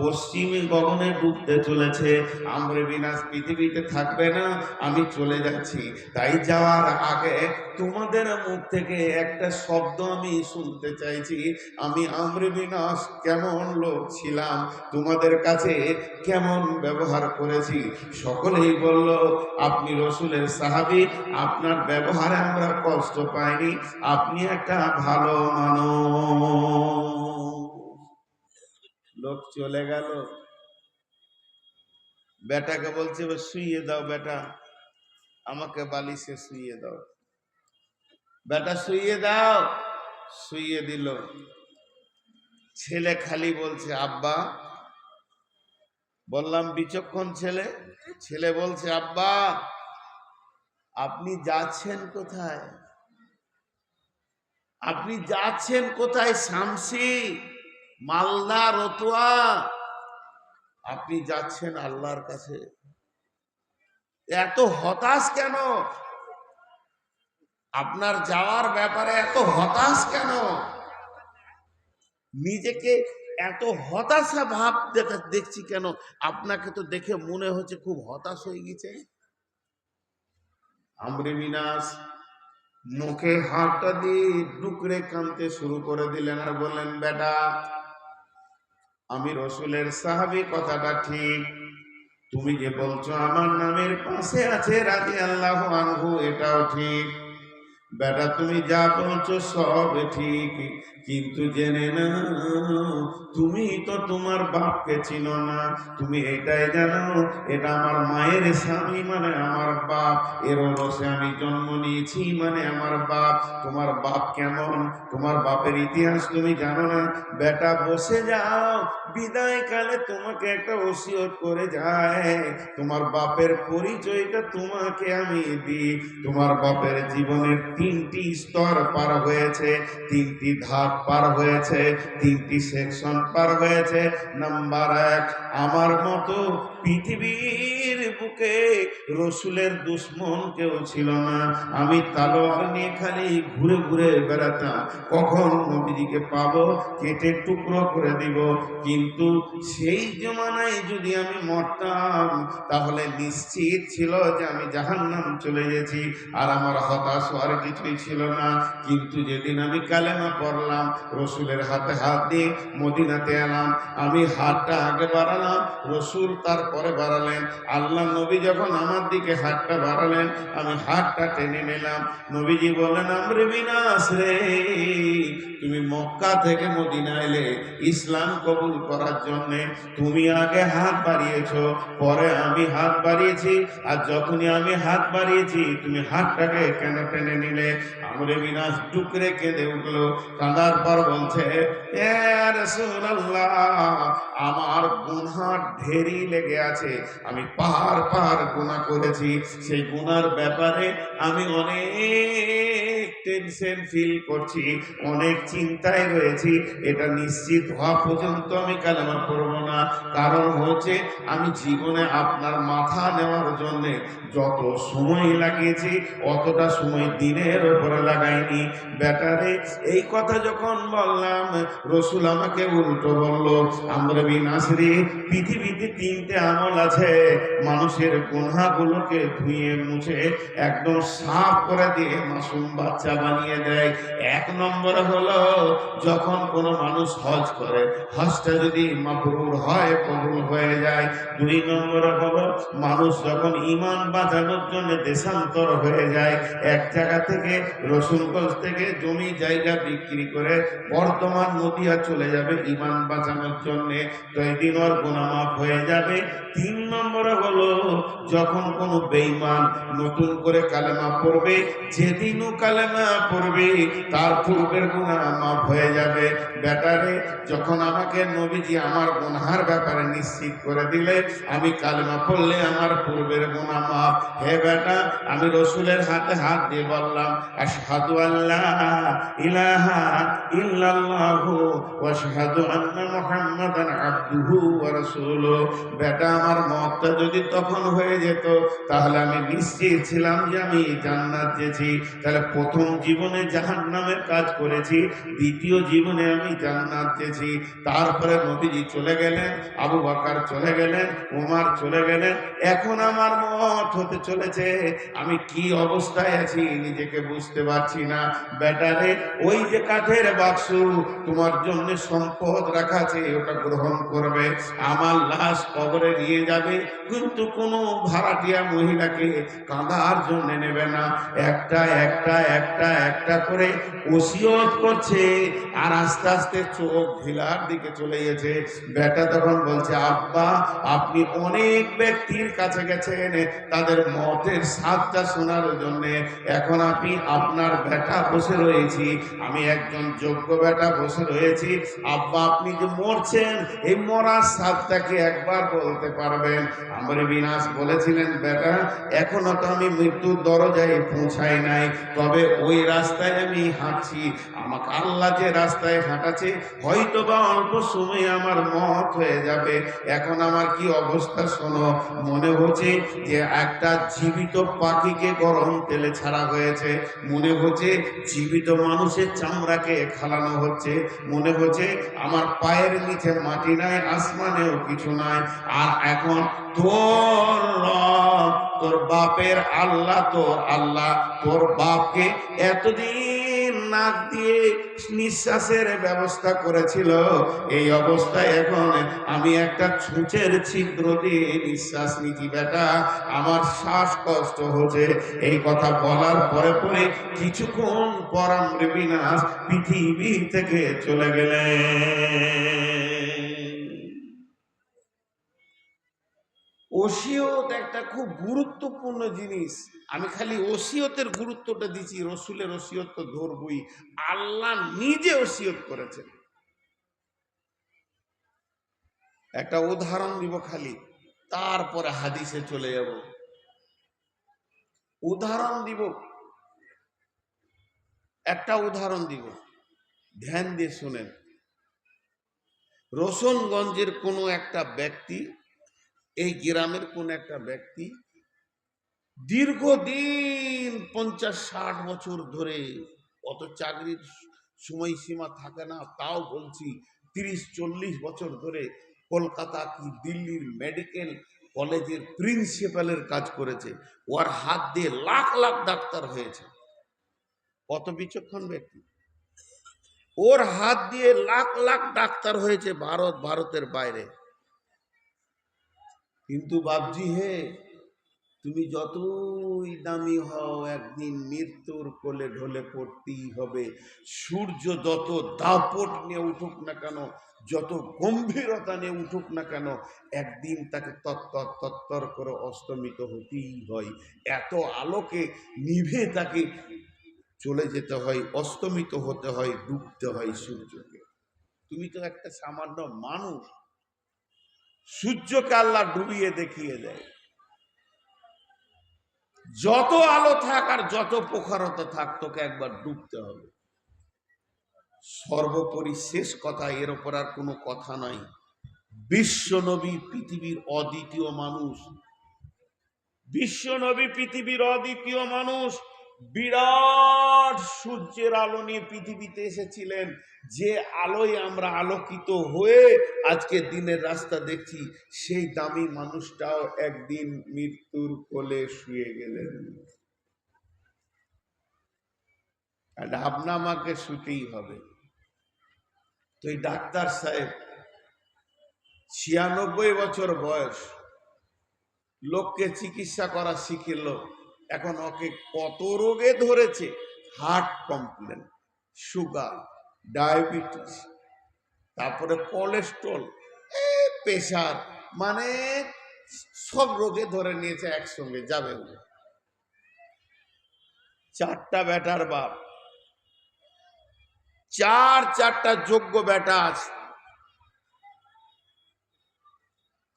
S1: পশ্চিমী গগনে ডুবতে চলেছে, আমরে বিনাশ পৃথিবীতে থাকবে না, আমি চলে যাচ্ছি। তাই যাওয়ার আগে তোমাদের মুখ থেকে একটা শব্দ আমি শুনতে চাইছি, আমি আমরে বিনাশ কেমন লোক ছিলাম, তোমাদের কাছে কেমন ব্যবহার করেছি। সকলেই বলল, আপনি রসুলের সাহাবী, আপনার ব্যবহারে আমরা কষ্ট পাইনি, আপনি একটা ভালো মানুষ। লোক চলে গেল। বেটাকে বলছে, শুইয়ে দাও বেটা, আমাকে বালিশে শুইয়ে দাও। বেটা শুইয়ে দাও, শুইয়ে দিল। ছেলে খালি বলছে, আব্বা। বললাম বিচক্ষণ ছেলে। ছেলে বলছে, আব্বা আপনি যাচ্ছেন কোথায়? আপনি যাচ্ছেন কোথায়? শামসি, মালদা, রতুয়া, আপনি যাচ্ছেন আল্লাহর কাছে। এত হতাশ কেন? আপনার যাওয়ার ব্যাপারে এত হতাশ কেন? নিজেকে এত হতাশা ভাব দেখছি কেন? আপনাকে তো দেখে মনে হচ্ছে খুব হতাশ হয়ে গেছে। আমরে বিনাশ মুখে হাতটা দিয়ে ডুকরে কাঁদতে শুরু করে দিলেন, আর বললেন, বেটা আমি রসুলের সাহাবী, কথাটা ঠিক, তুমি যে বলছো আমার নামের পাশে আছে রাদিয়াল্লাহু আনহু, এটাও ঠিক বেটা, তুমি যা বলছো সব ঠিক, কিন্তু জেনে না তুমি তো তোমার বাপকে চিনো না। তুমি এটাই জানো এটা আমার মায়ের স্বামী মানে আমার বাপ, এর ওরসে আমি জন্ম নিয়েছি মানে আমার বাপ। তোমার বাপ কেমন, তোমার বাপের ইতিহাস তুমি জানো না। বেটা বসে যাও, বিদায় কালে তোমাকে একটা ওসিয়ত করে যায়, তোমার বাপের পরিচয়টা তোমাকে আমি দিই। তোমার বাপের জীবনের 3টি স্তর পার হয়েছে, 3টি ধাপ পার হয়েছে, 3টি সেকশন পার হয়েছে। নাম্বার 1, আমার মতো পৃথিবীর বুকে রসুলের দুশ্মন কেউ ছিল না। আমি তলোয়ার নিয়ে খালি ঘুরে ঘুরে বেড়াতাম, কখন নবীজিকে পাবো, কেটে টুকরো করে দিব। কিন্তু সেই জমানায় যদি আমি মরতাম তাহলে নিশ্চিত ছিল যে আমি জাহান্নাম চলে গেছি, আর আমার হতাশ হওয়ার কিছুই ছিল না। কিন্তু যেদিন আমি কালেমা পড়লাম, রসুলের হাতে হাত দিয়ে মদিনাতে এলাম, আমি হাতটা আগে বাড়ালাম, রসুল তারপরে বাড়ালেন। আল্লাহ নবী যখন আমার দিকে হাতটা বাড়ালেন, আমি হাতটা টেনে নিলাম। নবীজি বললেন, আমরে বিনাশ রে, তুমি মক্কা থেকে মদিনা এলে ইসলাম কবুল করার জন্য, তুমি আগে হাত বাড়িয়েছো, পরে আমি হাত বাড়িয়েছি, আর যখনই আমি হাত বাড়িয়েছি তুমি হাতটাকে কেন টেনে নিলে? আমরে বিনাশ টুকরে কেঁদে উঠলো, কাঁদার পর বলছে, এ রাসূলুল্লাহ, আমার গুনাহ ঢেরি লেগে আছে, আমি পাহাড় পাহাড় গুনাহ করেছি, সেই গুনার ব্যাপারে আমি অনেক টেনশন ফিল করছি, অনেক চিন্তায় রয়েছি। এটা নিশ্চিত হওয়া পর্যন্ত আমি কালেমা পড়ব না। কারণ হচ্ছে আমি জীবনে আপনার মাথা নেওয়ার জন্য যত সময় লাগিয়েছি অতটা সময় দিনের উপরে লাগাইনি। বেটারে, এই কথা যখন বললাম, রসুল আমাকে উল্টো বলল, আমরা বিনাশরি, পৃথিবীতে 3টে আমল আছে মানুষের গুনাহগুলোকে ধুয়ে মুছে একদম সাফ করে দিয়ে মাসুম বাচ্চা বানিয়ে দেয়। 1 নম্বর হলো যখন কোনো মানুষ হজ করে, হজটা যদি মাবরুর হয়, কবুল হয়ে যায়। 2 নম্বর হলো মানুষ যখন ঈমান বাঁচানোর জন্য দেশান্তর হয়ে যায়, এক জায়গা থেকে রসুলগঞ্জ থেকে জমি জায়গা বিক্রি করে বর্তমান নদিয়া চলে যাবে ঈমান বাঁচানোর জন্য, তো এই দিন ওর গুনাহ মাফ হয়ে যাবে। 3 নম্বর হলো যখন কোনো বেঈমান নতুন করে কালেমা পড়বে, যেদিনও কালেমা পড়বে তার পূর্বের গুনাহ মাফ হয়ে যাবে। বেটারে, যখন আমাকে নবীজি আমার গুনাহের ব্যাপারে নিশ্চিত করে দিলে, আমি কালেমা পড়লে আমার পূর্বের গুনাহ মাফ। হে বেটা, আমি রসুলের হাতে হাত দিয়ে বললাম, আশহাদু আল্লা ইলাহা ইল্লাল্লাহু ওয়া আশহাদু আন্না মুহাম্মাদান আবদুহু ওয়া রাসূলুহু। বেটা, আমার মতটা যদি তখন হয়ে যেত তাহলে আমি নিশ্চিত ছিলাম যে আমি জান্নাত যেছি। তাহলে প্রথম জীবনে জাহান্নামের কাজ করেছি, দ্বিতীয় জীবনে আমি জান্নাত যেছি। তারপরে নবীজি চলে গেলেন, আবু বকর চলে গেলেন, ওমর চলে গেলেন, এখন আমার মত হতে চলেছে। আমি কি অবস্থায় আছি নিজেকে বুঝতে পারছি না। বেটারে, ওই যে কাঠের বাক্স তোমার জন্য সম্পদ রাখা আছে, ওটা গ্রহণ করবে, আমার লাশ কবরে নিয়ে যাবে, কিন্তু কোনো ভাড়াটিয়া মহিলাকে কাঁদার জন্য নেবে না। একটা একটা একটা একটা করে ওসিয়ত করছে, আর আস্তে আস্তে চোখ ঢিলার দিকে চলে গেছে। বেটা তখন বলছে, আব্বা, আপনি অনেক ব্যক্তির কাছে গেছেন তাদের মতের স্বাদটা শোনার জন্য, এখন আপনি আপনার বেটা বসে রয়েছি, আমি একজন যোগ্য বেটা বসে রয়েছি। আব্বা, আপনি যে মরছেন, এই মরার স্বাদটাকে একবার বলতে পারবেন? আমরে বিনাশ বলেছিলেন, বেটা, এখনো তো আমি মৃত্যুর দরজায় পৌঁছাই নাই, তবে ওই রাস্তায় আমি হাঁটছি। আমাকে আল্লাহ যে রাস্তায় হাঁটাচ্ছে, হয়তো বা অল্প সময় আমার মত হয়ে যাবে। এখন আমার কি অবস্থা শোনো, মনে হচ্ছে যে একটা জীবিত পাখিকে গরম তেলে ছাড়া হয়েছে, মনে হচ্ছে জীবিত মানুষের চামড়াকে খালানো হচ্ছে, মনে হচ্ছে আমার পায়ের নিচে মাটি নাই, আসমানেও কিছু নাই। আর এখন তোর রব, তোর বাপের আল্লাহ, তোর আল্লাহ তোর বাপকে এতদিন নাক দিয়ে নিঃশ্বাসের ব্যবস্থা করেছিল, এই অবস্থায় এখন আমি একটা ছুঁচের ছিদ্র দিয়ে নিঃশ্বাস নিচ্ছি বেটা, আমার শ্বাসকষ্ট হচ্ছে। এই কথা বলার পরে পরে কিছুক্ষণ পর আমৃবিনাশ পৃথিবী থেকে চলে গেলেন। ওসিয়ত একটা খুব গুরুত্বপূর্ণ জিনিস। আমি খালি ওসিয়তের গুরুত্বটা দিচ্ছি, রসুলের ওসিয়ত তো ধরবই। আল্লাহ নিজে ওসিয়ত করেছেন। একটা উদাহরণ দিব খালি, তারপরে হাদিসে চলে যাব। উদাহরণ দিব, একটা উদাহরণ দিব, ধ্যান দিয়ে শুনেন। রোশনগঞ্জের কোনো একটা ব্যক্তি, এই গ্রামের কোন একটা ব্যক্তি দীর্ঘদিন 50-60 বছর ধরে, অত চাকরির সময়সীমা থাকে না, তাও বলছি 30-40 বছর ধরে কলকাতা কি দিল্লির মেডিকেল কলেজের প্রিন্সিপালের কাজ করেছে। ওর হাত দিয়ে লাখ লাখ ডাক্তার হয়েছে। কত বিচক্ষণ ব্যক্তি! ওর হাত দিয়ে লাখ লাখ ডাক্তার হয়েছে ভারতের বাইরে। কিন্তু বাবজি হে, তুমি যতই দামি হও, একদিন মৃত্যুর কোলে ঢলে পড়তেই হবে। সূর্য যত দাপট নিয়ে উঠুক না কেন, যত গম্ভীরতা নিয়ে উঠুক না কেন, একদিন তাকে তত্তর তত্তর করে অস্তমিত হতেই হয়। এত আলোকে নিভে তাকে চলে যেতে হয়, অস্তমিত হতে হয়, ডুবতে হয় সূর্যকে। তুমি তো একটা সামান্য মানুষ, সূর্যকে আল্লাহ ডুবিয়ে দেখিয়ে দেয়। যত আলো থাক আর যত প্রখরতা থাক, তোকে একবার ডুবতে হবে। সর্বোপরি শেষ কথা, এর ওপর আর কোনো কথা নাই, বিশ্ব নবী পৃথিবীর অদ্বিতীয় মানুষ। বিশ্ব নবী পৃথিবীর অদ্বিতীয় মানুষ। বিরাট সূর্যের আলো নিয়ে পৃথিবীতে এসেছিলেন। যে আলোয় আমরা আলোকিত হয়ে আজকে দিনের রাস্তা দেখছি, সেই দামি মানুষটাও একদিন মৃত্যুর কোলে শুয়ে গেলেন। আর আপনা আমাকে শুতেই হবে। তো এই ডাক্তার সাহেব 96 বছর বয়স, লোককে চিকিৎসা করা শিখিল। এখন ওকে কত রোগে ধরেছে, হার্ট কমপ্লেন, সুগার, ডায়াবেটিস, তারপরে কোলেস্ট্রল, প্রেশার, মানে সব রোগে ধরে নিয়েছে একসঙ্গে। যাবে বলে 4টা বেটার বাপ, 4টা যোগ্য বেটা আছে।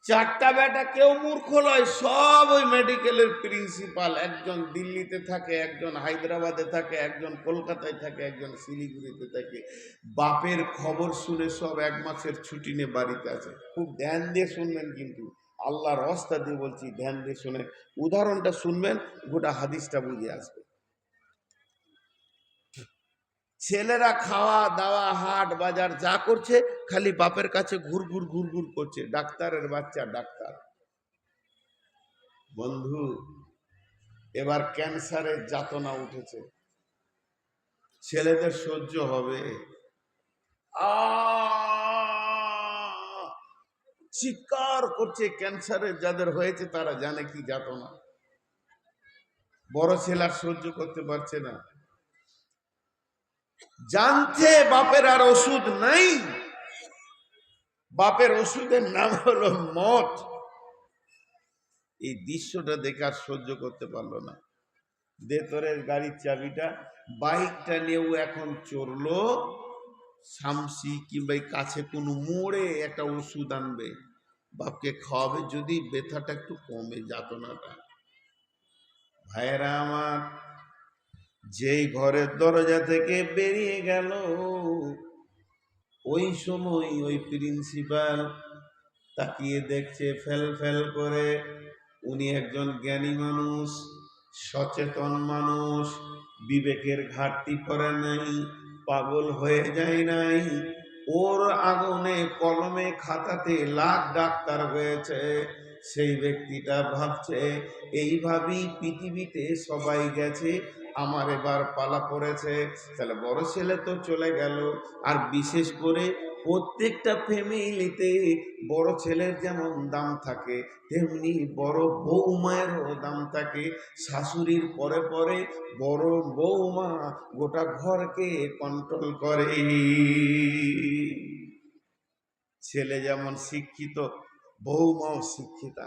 S1: 4টা বেটা কেউ মূর্খ নয়, সব ওই মেডিকেলের প্রিন্সিপাল। একজন দিল্লিতে থাকে, একজন হায়দ্রাবাদে থাকে, একজন কলকাতায় থাকে, একজন শিলিগুড়িতে থাকে। বাপের খবর শুনে সব 1 মাসের ছুটি নিয়ে বাড়িতে আছে। খুব ধ্যান দিয়ে শুনবেন, কিন্তু আল্লাহর রাস্তা দিয়ে বলছি, ধ্যান দিয়ে শুনেন। উদাহরণটা শুনবেন, গোটা হাদিসটা বুঝে আসবে। ছেলেরা খাওয়া দাওয়া হাট বাজার যা করছে, খালি বাপের কাছে ঘুরঘুর ঘুরঘুর করছে। ডাক্তারের বাচ্চা ডাক্তার। বন্ধু, এবার ক্যান্সারের যাতনা উঠেছে, ছেলেদের সহ্য হবে? চিৎকার করছে। ক্যান্সারের যাদের হয়েছে তারা জানে কি যাতনা। বড় ছেলে আর সহ্য করতে পারছে না, জানছে বাপের আর ওষুধ নাই। বাপের ওষুধের নাম হলো মদ। এই দৃশ্যটা দেখে আর সহ্য করতে পারলো না। দে তোরের গাড়ির চাবিটা। বাইকটা নিয়েও এখন চড়লো শামসি কিংবা কাছে কোনো মোড়ে একটা ওষুধ আনবে, বাপকে খাওয়াবে, যদি ব্যথাটা একটু কমে, যাতনাটা। ভাইয়েরা আমার, যেই ঘরের দরজা থেকে বেরিয়ে গেল, ওই সময় ওই প্রিন্সিপাল তাকিয়ে দেখছে ফেল ফেল করে। উনি একজন জ্ঞানী মানুষ, সচেতন মানুষ, বিবেকের ঘাটতি করে নাই, পাগল হয়ে যায় নাই। ওর আগুনে কলমে খাতাতে লাখ ডাক্তার হয়েছে। সেই ব্যক্তিটা ভাবছে এইভাবেই পৃথিবীতে সবাই গেছে, আমার এবার পালা পড়েছে। তাহলে বড় ছেলে তো চলে গেল। আর বিশেষ করে প্রত্যেকটা ফ্যামিলিতে বড় ছেলের যেমন দাম থাকে, তেমনি বড় বৌমায়েরও দাম থাকে। শাশুড়ির পরে পরে বড় বৌমা গোটা ঘরকে কন্ট্রোল করে। ছেলে যেমন শিক্ষিত, বৌমাও শিক্ষিতা।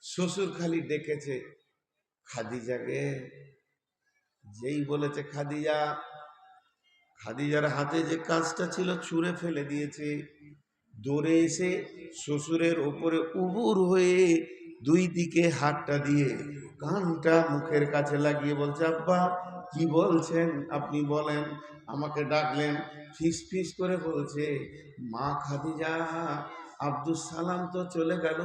S1: শ্বশুর খালি ডেকেছে খাদিজাকে, যেই বলেছে খাদিজা, খাদিজার হাতে যে কাজটা ছিল ছুঁড়ে ফেলে দিয়েছে। দৌড়ে এসে শ্বশুরের ওপরে উবুর হয়ে দুই দিকে হাতটা দিয়ে কানটা মুখের কাছে লাগিয়ে বলছে, আব্বা কি বলছেন আপনি বলেন। আমাকে ডাকলেন, ফিস ফিস করে বলছে, মা খাদিজা, আব্দুল সালাম তো চলে গেল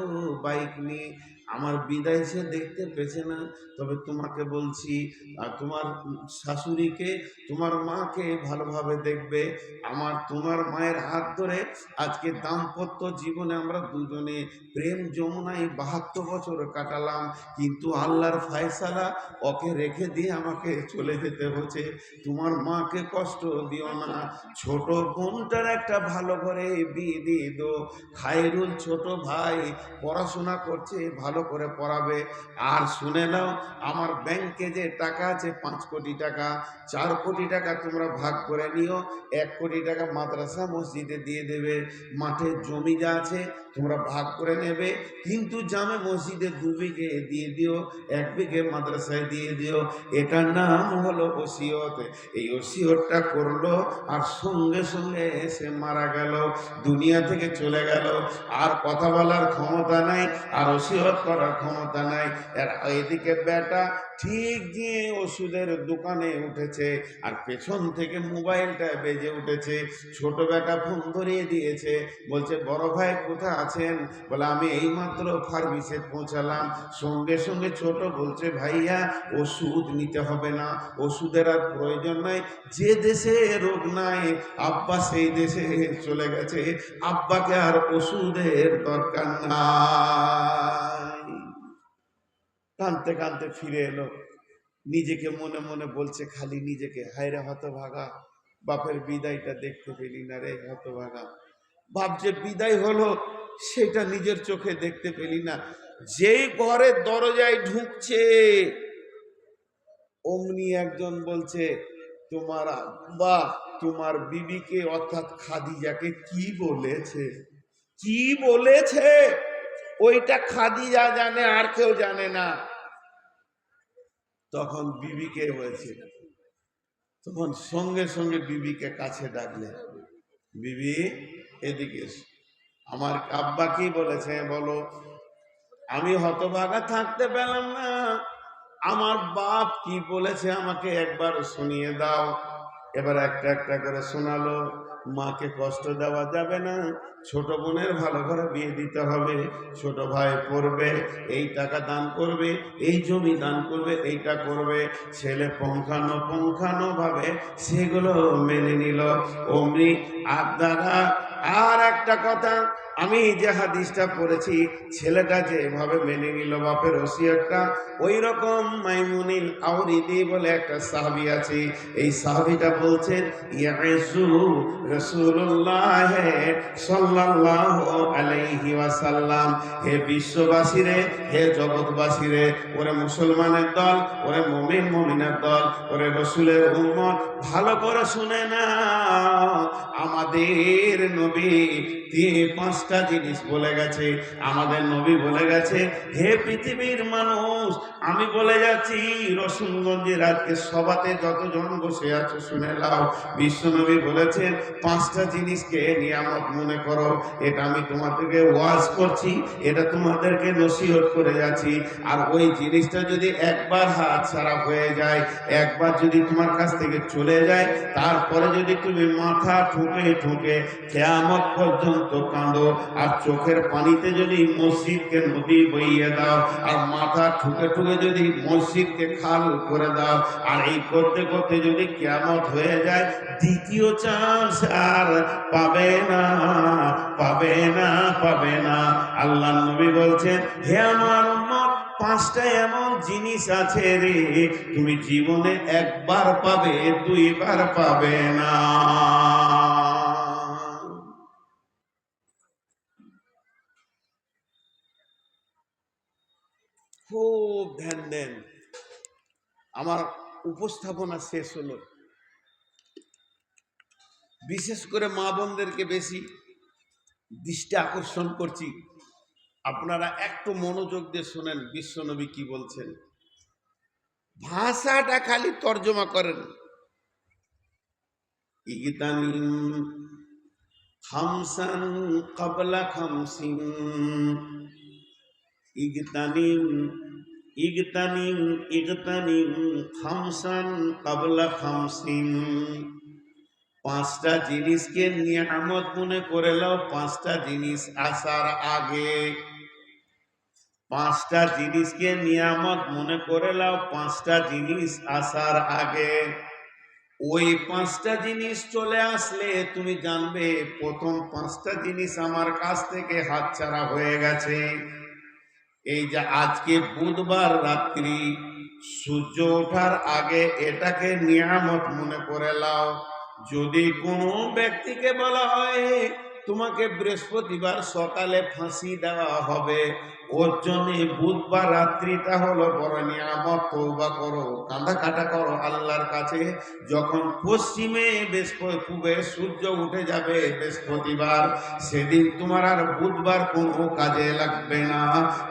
S1: বাইক নিয়ে, আমার বিদায় সে দেখতে পেছে না। তবে তোমাকে বলছি, আর তোমার শাশুড়িকে, তোমার মাকে ভালোভাবে দেখবে। তোমার মায়ের হাত ধরে আজকে দাম্পত্য জীবনে আমরা দুজনে প্রেম যমুনায় 72 বছর কাটালাম, কিন্তু আল্লাহর ফায়সালা ওকে রেখে দিয়ে আমাকে চলে যেতে হচ্ছে। তোমার মাকে কষ্ট দিও না। ছোট বোনটার একটা ভালো ঘরে বিয়ে দিয়ে দো। খায়রুল ছোট ভাই পড়াশোনা করছে, ভালো করে পড়াবে। আর শুনে নাও, আমার ব্যাংকে যে টাকা আছে 5 কোটি টাকা, 4 কোটি টাকা তোমরা ভাগ করে নিও। 1 কোটি টাকা মাদ্রাসা মসজিদে দিয়ে দেবে। মাঠে জমি যা আছে তোমরা ভাগ করে নেবে, কিন্তু জামে মসজিদে 2 বিঘে দিয়ে দিও, 1 বিঘে মাদ্রাসায় দিয়ে দিও। এটার নাম হলো ওসিয়ত। এই ওসিয়তটা করলো, আর সঙ্গে সঙ্গে সে মারা গেল, দুনিয়া থেকে চলে গেল। আর কথা বলার ক্ষমতা নাই, আর ওসিয়ত করার ক্ষমতা নাই। আর এদিকে বেটা ঠিক যে ওষুধের দোকানে উঠেছে, আর পেছন থেকে মোবাইলটা বেজে উঠেছে। ছোট বেটা ফোন ধরিয়ে দিয়েছে, বলছে বড় ভাই কোথায় আছেন? বলে আমি এইমাত্র ফার্মেসিতে পৌঁছালাম। সঙ্গে সঙ্গে ছোট বলছে, ভাইয়া ওষুধ নিতে হবে না, ওষুধের আর প্রয়োজন নাই। যে দেশে রোগ নাই আব্বা সেই দেশে চলে গেছে, আব্বাকে আর ওষুধের দরকার নাই। কাঁদতে কাঁদতে ফিরে এলো। নিজেকে মনে মনে বলছে খালি নিজেকে, হায় রে হতভাগা, বাপের বিদায়টা দেখতে পেলি না রে হতভাগা। বাপ যে বিদায় হলো সেটা নিজের চোখে দেখতে পেলি না। যেই ঘরের দরজায় ঢুকছে অমনি একজন বলছে, তোমার আব্বা তোমার বিবিকে অর্থাৎ খাদিজাকে কি বলেছে, কি বলেছে ওইটা খাদিজা জানে, আর কেউ জানে না। তখন বিবিকে হয়েছে, তখন সঙ্গে সঙ্গে বিবিকে কাছে ডাকলে, বিবি এদিকে আমার আব্বা কি বলেছে বলো। আমি হতভাগা থাকতে পেলাম না, আমার বাপ কি বলেছে আমাকে একবার শুনিয়ে দাও। এবার একটা একটা করে শোনালো। মাকে কষ্ট দেওয়া যাবে না, ছোট বোনের ভালো করে বিয়ে দিতে হবে, ছোট ভাই পড়বে, এই টাকা দান করবে, এই জমি দান করবে, এইটা করবে। ছেলে পুঙ্খানো ভাবে সেগুলো মেনে নিল। অমনি আপনারা আর একটা কথা, আমি যে হাদিসটা পড়েছি, ছেলেটা যেভাবে মেনে নিল বাপের ওসিয়তটা, ওই রকম মাইমুনিল আউরিদি বলে একটা সাহাবী আছে। এই সাহাবীটা বলছেন, ইয়াসু রাসূলুল্লাহ সাল্লাল্লাহু আলাইহি ওয়াসাল্লাম, হে বিশ্ববাসীরে, হে জগৎবাসীরে, ওরে মুসলমানের দল, ওরে মুমিন মুমিনের দল, ওরে রাসূলের উম্মত, ভালো করে শুনে না। আমাদের নবী 5টা জিনিস বলে গেছে। আমাদের নবী বলে গেছে, হে পৃথিবীর মানুষ, আমি বলে যাচ্ছি, রসুলগঞ্জের আজকে সভাতে যতজন বসে আছো শুনে নাও, বিশ্ব নবী বলেছেন 5টা জিনিসকে নিয়ামত মনে করো। এটা আমি তোমাদেরকে ওয়াজ করছি, এটা তোমাদেরকে নসিহত করে যাচ্ছি। আর ওই জিনিসটা যদি একবার হাত ছাড়া হয়ে যায়, একবার যদি তোমার কাছ থেকে চলে যায়, তারপরে যদি তুমি মাথা ঠুকে ঠুকে কিয়ামত পর্যন্ত কাঁদো, আর চোখের পানিতে যদি মসজিদকে নদী বইয়ে দাও, আর মাথা ঠুকে ঠুকে যদি মসজিদকে খাল করে দাও, আর এই করতে করতে যদি কিয়ামত হয়ে যায়, দ্বিতীয় চান্স আর পাবে না, পাবে না, পাবে না। আল্লাহ নবী বলছেন, হে আমার উম্মত, পাঁচটা এমন জিনিস আছে রে, তুমি জীবনে একবার পাবে, দুইবার পাবে না। খুব ধ্যান দেন। আমার উপস্থাপনা শেষ হলো। বিশেষ করে মা বোনদেরকে বেশি দৃষ্টি আকর্ষণ করছি, আপনারা একটু মনোযোগ দিয়ে শোনেন বিশ্বনবী কি বলছেন। ভাষাটা খালি তর্জমা করেন। ইগতানিম খামসান ক্বাবলা খামসিন, ইগতানিম ইগতানিম ইগতানিম খামসান ক্বাবলা খামসিন। পাঁচটা জিনিসকে নিয়ামত মনে করে নাও পাঁচটা জিনিস আসার আগে। পাঁচটা জিনিসকে নিয়ামত মনে করে নাও পাঁচটা জিনিস আসার আগে। ওই পাঁচটা জিনিস চলে আসলে তুমি জানবে প্রথম পাঁচটা জিনিস আমার কাছ থেকে হাতছাড়া হয়ে গেছে। এই যে আজকে বুধবার রাত্রি সূর্য ওঠার আগে এটাকে নিয়ামত মনে করে নাও। যদি কোনো ব্যক্তিকে বলা হয় তোমাকে বৃহস্পতিবার সকালে ফাঁসি দেওয়া হবে, ওর জন্য বুধবার রাত্রিটা হলো বড় নিয়ামত। তওবা করো, কাঁদা করো আল্লাহর কাছে। যখন পশ্চিমে পূবে সূর্য উঠে যাবে বৃহস্পতিবার, সেদিন তোমার আর বুধবার কোনো কাজে লাগবে না।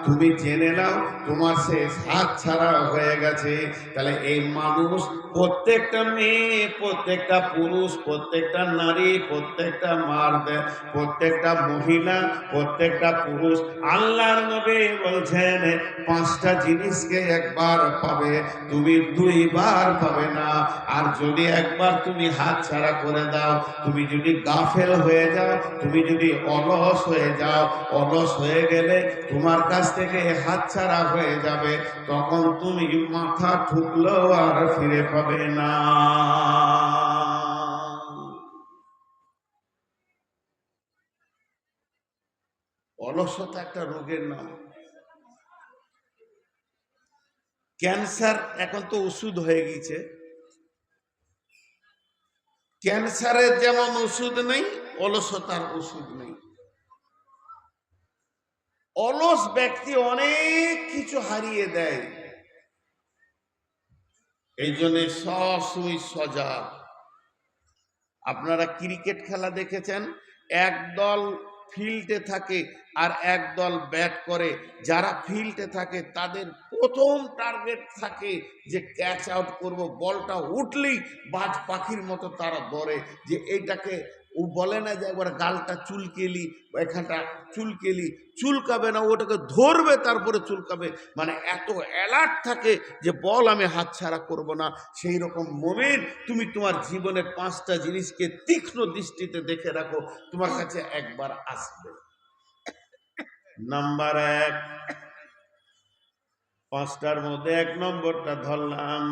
S1: তুমি জেনে নাও তোমার শেষ হাত ছাড়া হয়ে গেছে। তাহলে এই মানুষ, প্রত্যেকটা মেয়ে, প্রত্যেকটা পুরুষ, প্রত্যেকটা নারী, প্রত্যেকটা মার্দ, প্রত্যেকটা মহিলা, প্রত্যেকটা পুরুষ, আল্লাহর নবী বলছেন পাঁচটা জিনিসকে একবার পাবে, তুমি দুইবার পাবে না। আর যদি একবার তুমি হাত ছাড়া করে দাও, তুমি যদি গাফেল হয়ে যাও, তুমি যদি অলস হয়ে যাও, অলস হয়ে গেলে তোমার কাছ থেকে হাত ছাড়া হয়ে যাবে, তখন তুমি মাথা ঠুকলেও আর ফিরে পাবে না। অলসতা একটা রোগের নাম। ক্যান্সার এখন তো ওষুধ হয়ে গেছে। ক্যান্সারের যেমন ওষুধ নেই, অলসতার ওষুধ নেই। অলস ব্যক্তি অনেক কিছু হারিয়ে দেয়। এই জন্য সবসময় সজাগ। আপনারা ক্রিকেট খেলা দেখেছেন, এক দল ফিল্ডে থাকে আর এক দল ব্যাট করে। যারা ফিল্ডে থাকে তাদের প্রথম টার্গেট থাকে যে ক্যাচ আউট করব, বলটা উঠলেই বাজ পাখির মতো তারা দৌড়ে, যে এইটাকে ও বলে না যে একবার গালটা চুলকেলি, এখানটা চুলকেলি, চুলকাবে না, ওটাকে ধরবে তারপরে চুলকাবে। মানে এত অ্যালার্ট থাকে যে বল আমি হাতছাড়া করব না। সেই রকম মুমিন, তুমি তোমার জীবনের পাঁচটা জিনিসকে তীক্ষ্ণ দৃষ্টিতে দেখে রাখো, তোমার কাছে একবার আসবে। নাম্বার এক, পাঁচটার মধ্যে এক নম্বরটা ধরলাম।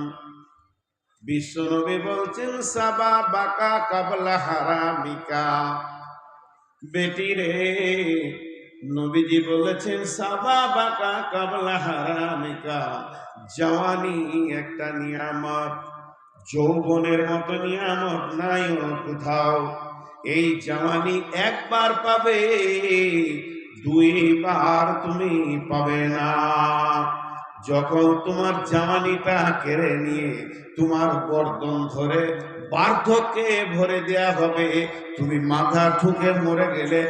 S1: বিশ্বনবী বলছেন সাবা বাকা কাবলা হারামিকা। বেটি রে, নবীজি বলেছেন সাবা বাকা কাবলা হারামিকা। জওয়ানি একটা নিয়ামত, যৌবনের মতো নিয়ামত নাই কোথাও। এই জওয়ানি একবার পাবে, দুইবার তুমি পাবে না। যখন তোমার জওয়ানিটা কেড়ে নিয়ে তোমার গর্দন ধরে বার্ধক্যে ভরে দেয়া হবে, তুমি মাথা ঠুকে মরে গেলে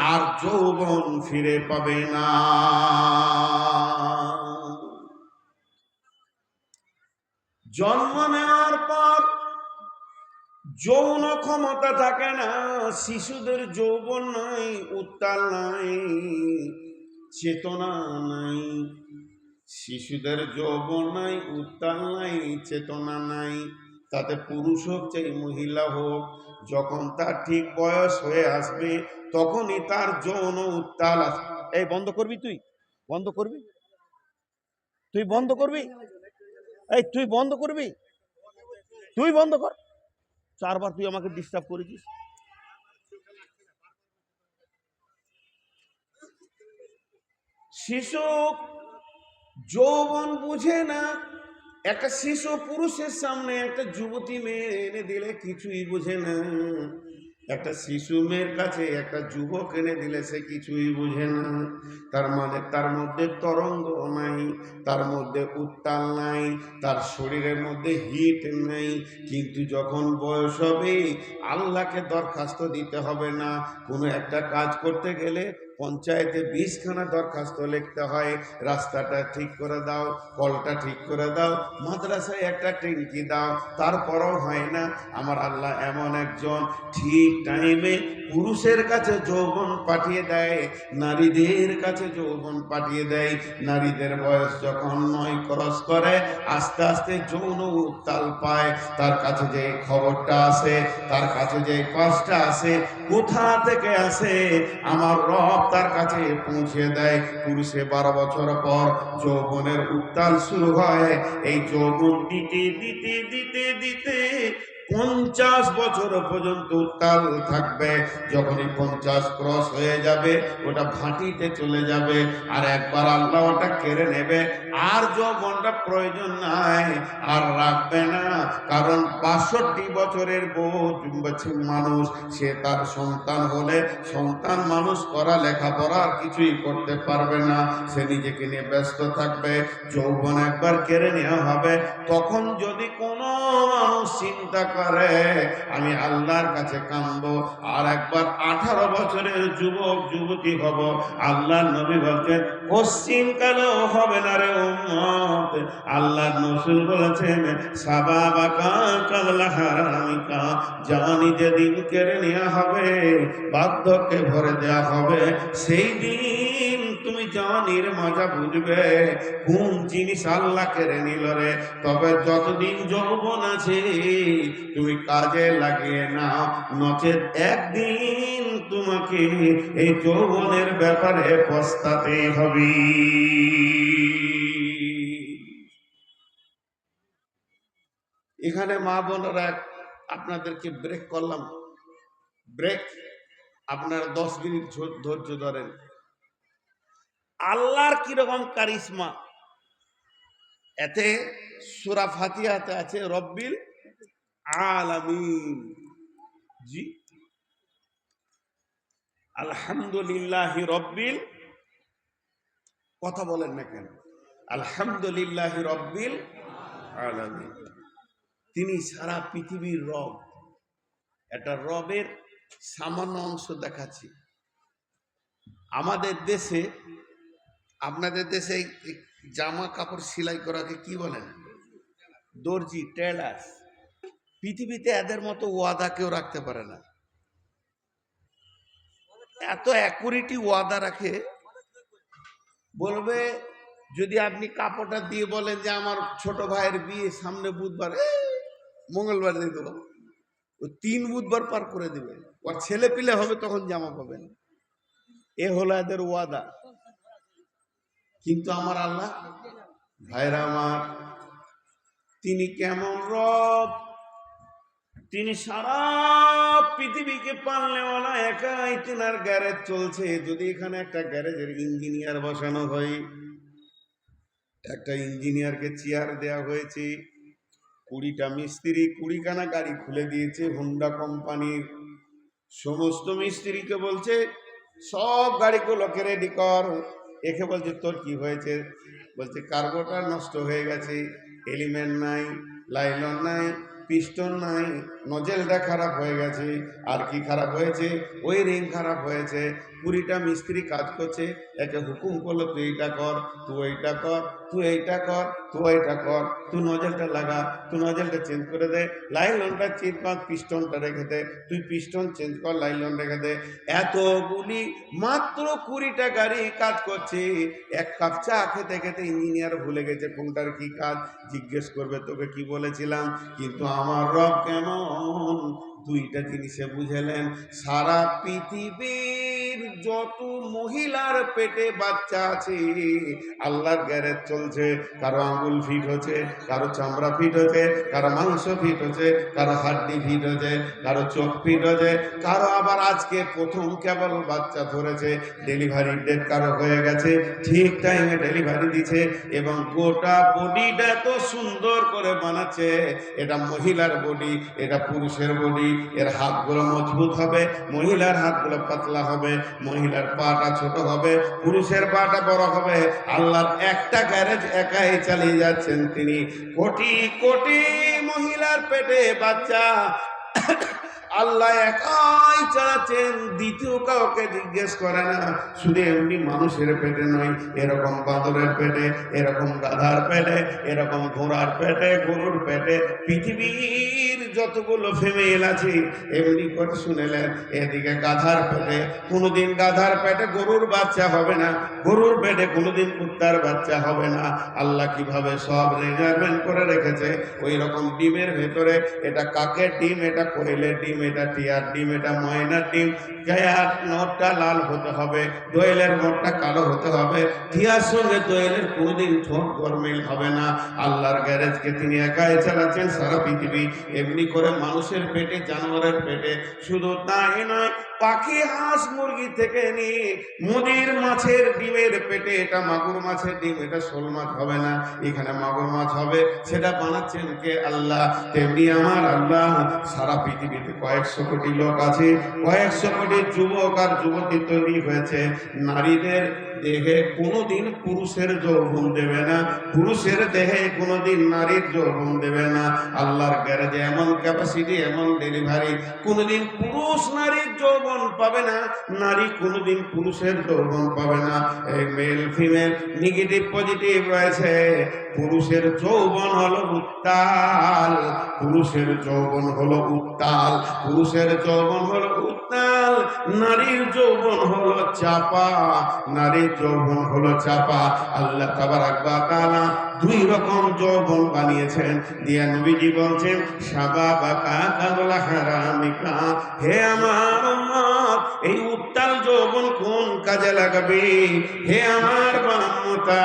S1: আর যৌবন ফিরে পাবে না। জন্ম নেওয়ার পর যৌন ক্ষমতা থাকে না, শিশুদের যৌবন নাই, উত্তাল নাই, চেতনা নাই। শিশুদের যৌবন নাই, উত্তাল নাই, চেতনা নাই। তাতে পুরুষ হোক চাই মহিলা হোক, যখন তার ঠিক বয়স হয়ে আসবে তখনই তার যৌন উত্তাল আসবে। এই বন্ধ করবি, তুই বন্ধ করবি, তুই বন্ধ করবি, এই তুই বন্ধ করবি, তুই বন্ধ কর। চারবার তুই আমাকে ডিস্টার্ব করেছিস। শিশু যৌবন বুঝে না। একটা শিশু পুরুষের সামনে একটা যুবতী মেয়ে এনে দিলে কিছুই বুঝে না। একটা শিশু মেয়ের কাছে একটা যুবক এনে দিলে সে কিছুই বুঝে না। তার মানে তার মধ্যে তরঙ্গ নাই, তার মধ্যে উত্তাল নাই, তার শরীরের মধ্যে হিট নেই। কিন্তু যখন বয়স হবে, আল্লাহকে দরখাস্ত দিতে হবে না। কোনো একটা কাজ করতে গেলে পঞ্চায়েতে 20খানা দরখাস্ত লিখতে হয়, রাস্তাটা ঠিক করে দাও, কলটা ঠিক করে দাও, মাদ্রাসায় একটা ট্যাঙ্কি দাও, তারপরও হয় না। আমার আল্লাহ এমন একজন, ঠিক টাইমে পুরুষের কাছে যৌবন পাঠিয়ে দেয়, নারীদের কাছে যৌবন পাঠিয়ে দেয়। নারীদের বয়স যখন 9 ক্রস করে, আস্তে আস্তে যৌন উত্তাল পায়, তার কাছে যে খবরটা আসে, তার কাছে যে কাজটা আসে, কোথা থেকে আসে? আমার রব তার কাছে পৌঁছে দেয়। পুরুষে 12 বছর পর যৌবনের উত্তাল শুরু হয়। এই যৌবন দিতে দিতে দিতে দিতে 50 বছর পর্যন্ত উত্তাল থাকবে। যখনই 50 ক্রস হয়ে যাবে, ওটা ভাটিতে চলে যাবে, আর একবার আল্লাহ ওটা কেড়ে নেবে। আর যৌবনটা প্রয়োজন নাই, আর রাখবে না। কারণ 62 বছরের মানুষ, সে তার সন্তান হলে সন্তান মানুষ করা, লেখাপড়া কিছুই করতে পারবে না, সে নিজেকে নিয়ে ব্যস্ত থাকবে। যৌবন একবার কেড়ে নেওয়া হবে। তখন যদি কোনো মানুষ চিন্তা করে আমি আল্লাহর কাছে কাঁদবো, আর একবার 18 বছরের যুবক যুবতী হব, আল্লাহ নবী বলছেন পশ্চিম কালেও হবে না রে উম্মত। আল্লাহ রাসূল বলেছেন সাবাবাকা কাবলা হারামিকা, জানি যেদিন কেড়ে নেওয়া হবে, বার্ধক্যে ভরে দেওয়া হবে, সেই দিন তুমি জানির মজা বুঝবে কোন জিনিস আল্লাহ কেড়ে নিল রে। তবে যতদিন যৌবন আছে তুমি কাজে লাগিয়ে নাও, নচেত একদিন তোমাকে এই যৌবনের ব্যাপারে পস্তাতে হবে। এখানে মা বোনেরা, আপনাদেরকে ব্রেক করলাম, ব্রেক। আপনারা 10 মিনিট ধৈর্য ধরেন। আল্লাহর কিরকম কারিশমা, এতে সূরা ফাতিহাতে আছে রব্বিল আলামিন। জি, আলহামদুলিল্লাহি রব্বিল, কথা বলেন না কেন? আলহামদুলিল্লাহি রব্বিল আলামিন। তিনি সারা পৃথিবীর রব। এটা রবের সামান্য অংশ দেখাচ্ছি। আমাদের দেশে, আপনাদের দেশে জামা কাপড় সেলাই করাকে কি বলেন? দর্জি, টেলার। পৃথিবীতে এদের মতো ওয়াদা কেউ রাখতে পারে না। এত অ্যাকুরেটি ওয়াদা রাখে। বলবে, যদি আপনি কাপড়টা দিয়ে বলেন যে আমার ছোট ভাইয়ের বিয়ে সামনে বুধবার, মঙ্গলবার দিয়ে দেবো, ও 3 বুধবার পার করে দেবে, ওর ছেলে পিলে হবে তখন জামা পাবেন। এ হলো এদের ওয়াদা। কিন্তু আমার আল্লাহ, ভাইরা আমার, তিনি কেমন রব! তিনি সারা পৃথিবীকে পালনেওয়ালা, একাই তেনার গ্যারেজ চলছে। যদি এখানে একটা গ্যারেজের ইঞ্জিনিয়ার বসানো হয়, একটা ইঞ্জিনিয়ারকে চেয়ার দেওয়া হয়েছে, 20টা মিস্ত্রি 20খানা গাড়ি খুলে দিয়েছে হোন্ডা কোম্পানির। সমস্ত মিস্ত্রিকে বলছে সব গাড়িগুলোকে রেডি কর। একে বলছে তোর কি হয়েছে? বলছে কার্বোটা নষ্ট হয়ে গেছে, এলিমেন্ট নাই, লাইলন নাই, পিস্টন নাই, নজেলটা খারাপ হয়ে গেছে। আর কি খারাপ হয়েছে? ওই রিং খারাপ হয়েছে। 20টা মিস্ত্রি কাজ করছে, একে হুকুম করলো তুই এইটা কর, তুই এইটা কর, তুই এইটা কর, তুই এইটা কর, তুই নজেলটা লাগা, তুই নজেলটা চেঞ্জ করে দে, লাইলনটা চেঞ্জ কর, পিস্টনটা রেখে দে, তুই পিস্টন চেঞ্জ কর, লাইলন রেখে দে। এতগুলি মাত্র 20টা গাড়ি কাজ করছে। এক কাপ চা খেতে খেতে ইঞ্জিনিয়ার ভুলে গেছে কোনটার কি কাজ। জিজ্ঞেস করবে তোকে কি বলেছিলাম। কিন্তু আমার রব কেমন, 2টা জিনিসে বুঝেলেন। সারা পৃথিবীর যত মহিলার পেটে বাচ্চা আছে আল্লাহর গ্যারেজ চলছে। কারো আঙ্গুল ফিট হচ্ছে, কারো চামড়া ফিট হচ্ছে, কারো মাংস ফিট হচ্ছে, কারো হাড্ডি ফিট হচ্ছে, কারো চোখ ফিট হচ্ছে, কারো আবার আজকে প্রথম কেবল বাচ্চা ধরেছে, ডেলিভারি ডেট কারো হয়ে গেছে, ঠিক টাইমে ডেলিভারি দিচ্ছে, এবং গোটা বডিটা এত সুন্দর করে বানাচ্ছে। এটা মহিলার বডি, এটা পুরুষের বডি। এর হাতগুলো মজবুত হবে, মহিলার হাতগুলো পাতলা হবে, মহিলার পাটা ছোট হবে, পুরুষের পাটা বড় হবে। আল্লাহর একটা গ্যারেজ একাই চালিয়ে যাচ্ছেন তিনি। কোটি কোটি মহিলার পেটে বাচ্চা আল্লাহ একাই চালাচ্ছেন, দ্বিতীয় কাউকে জিজ্ঞেস করে না। শুধু এমনি মানুষের পেটে নয়, এরকম বাঁদরের পেটে, এরকম গাধার পেটে, এরকম ঘোড়ার পেটে, গরুর পেটে, পৃথিবীর যতগুলো ফিমেল আছে এমনি করে শুনেলেন। এদিকে গাধার পেটে কোনোদিন গাধার পেটে গরুর বাচ্চা হবে না, গরুর পেটে কোনোদিন কুত্তার বাচ্চা হবে না। আল্লাহ কিভাবে সব রিজার্ভমেন্ট করে রেখেছে। ওই রকম ডিমের ভেতরে এটা কাকের ডিম, এটা কোয়েলের ডিম, এটা টিয়ার ডিম, এটা ময়নার ডিম। গায়ার নটটা লাল হতে হবে, দোয়েলের নটটা কালো হতে হবে। টিয়ার সঙ্গে দোয়েলের কোনোদিন ঠোঁট গরমিল হবে না। আল্লাহর গ্যারেজকে তিনি একাই চালাচ্ছেন সারা পৃথিবী। এমনি করে মানুষের পেটে, জানোয়ারের পেটে, শুধু তাই নয়, পাখি, হাঁস, মুরগি থেকে নিয়ে নদীর মাছের ডিমের পেটে, এটা মাগুর মাছের ডিম, এটা শোল মাছ হবে না, এখানে মাগুর মাছ হবে। সেটা বানাচ্ছেন কে? আল্লাহ। তেমনি আমার আল্লাহ সারা পৃথিবীতে কয়েকশো কোটি লোক আছে, কয়েকশো কোটি যুবক আর যুবতী তৈরি হয়েছে। নারীদের দেহে কোনোদিন পুরুষের যৌবন দেবে না, পুরুষের দেহে কোনোদিন নারীর যৌবন দেবে না। আল্লাহর গ্যারেজে এমন ক্যাপাসিটি, এমন ডেলিভারি, কোনোদিন পুরুষ নারীর যৌবন পাবে না, নারী কোনোদিন পুরুষের যৌবন পাবে না। এই মেল ফিমেল নেগেটিভ পজিটিভ রয়েছে। পুরুষের যৌবন হলো উত্তাল, পুরুষের যৌবন হলো উত্তাল, পুরুষের যৌবন হলো উত্তাল, নারীর যৌবন হলো চাপা, নারীর যৌবন হলো চাপা। আল্লাহ তাবারাক ওয়া তাআলা দুই রকম যৌবন বানিয়েছেন। দিয়া নবীজি বলছেন, শাবাবাকা কাবলা হারামিকা, হে আমার উম্মত, এই উত্তাল যৌবন কোন কাজে লাগাবে? হে আমার বাম্মতা,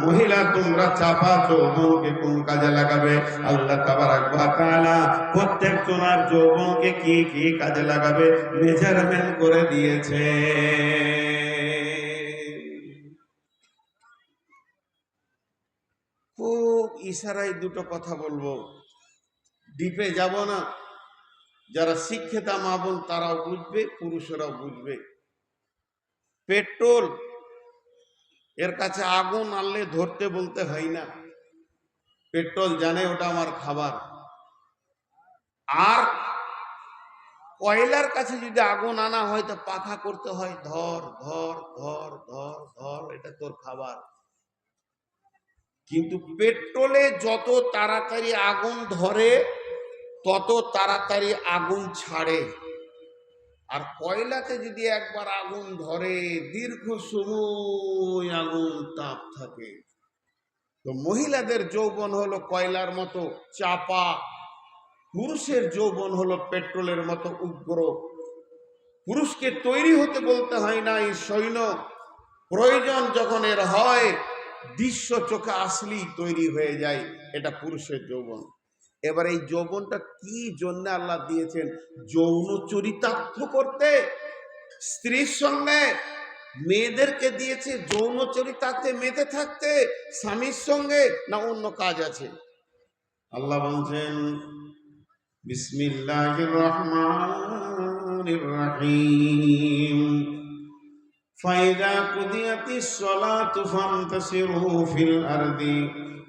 S1: মহিলা তোমরা চাপা যৌবনকে কোন কাজে লাগাবে? আল্লাহ তাবারাক ওয়া তাআলা প্রত্যেক জনার যৌবনকে কি কি কাজে লাগাবে মেজারমেন্ট করে দিয়েছে। খুব ইশারায় দুটো কথা বলবো, ডিপে যাব না। যারা শিক্ষিতা মা বোন তারাও বুঝবে, পুরুষেরাও বুঝবে। পেট্রোল, এর কাছে আগুন আনলে ধরতে বলতে হয় না। পেট্রোল জানে ওটা আমার খাবার। আর কয়লার কাছে যদি আগুন আনা হয় তো পাখা করতে হয়, ধর ধর ধর ধর ধর, এটা তোর খাবার। কিন্তু পেট্রোলে যত তাড়াতাড়ি আগুন ধরে তত তাড়াতাড়ি আগুন ছাড়ে। আর কয়লাতে যদি একবার আগুন ধরে দীর্ঘ সময় আগুন তাপ থাকে। তো মহিলাদের যৌবন হলো কয়লার মতো চাপা, পুরুষের যৌবন হলো পেট্রোলের মতো উগ্র। পুরুষকে তৈরি হতে বলতে হয় না, এই সৈন্য প্রয়োজন যখন এর হয় দৃশ্য চোখে আসলেই তৈরি হয়ে যায়। এটা পুরুষের যৌবন। এবার এই যৌবনটা কি জন্য আল্লাহ দিয়েছেন? যৌন চরিতার্থ করতে। স্ত্রীর সঙ্গে মেয়েদেরকে দিয়েছে যৌন চরিতার্থে মেতে থাকতে, স্বামীর সঙ্গে না অন্য কাজ আছে? আল্লাহ বলছেন, বিসমিল্লাহির রহমানির রহিম, ফাইদা কুদিয়াতিস সালাতু ফান্তাসিরু ফিল আরদি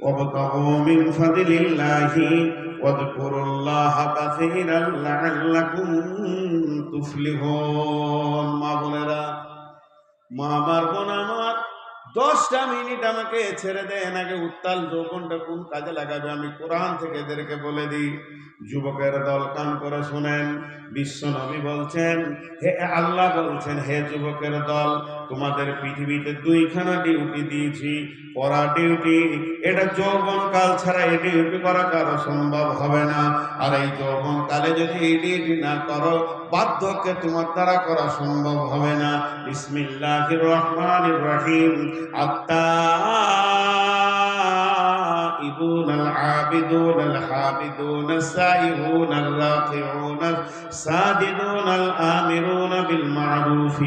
S1: ওয়াবতাগু মিন ফাদলিল্লাহি ওয়াযকুরুল্লাহা কাসীরান লাআল্লাকুম তুফলিহুন। মা বোনেরা, মা আমার বোন আমার, 10টা মিনিট আমাকে ছেড়ে দেন। আগে উত্তাল যৌবনটা কোন কাজে লাগাবে আমি কোরআন থেকে এদেরকে বলে দিই। যুবকের দল কান করে শুনেন, বিশ্ব নবী বলছেন, হে আল্লাহ বলছেন, হে যুবকের দল, তোমাদের পৃথিবীতে দুইখানা ডিউটি দিয়েছি, পড়া ডিউটি। এটা যৌবনকাল ছাড়া এই ডিউটি করা কারো সম্ভব হবে না। আর এই যৌবনকালে যদি এই ডিউটি না করো, বার্ধক্যে তোমার দ্বারা করা সম্ভব হবে না। বিসমিল্লাহির রহমানির রহিম। التائبون العابدون الحامدون السائحون الراكعون الساجدون الآمرون بالمعروف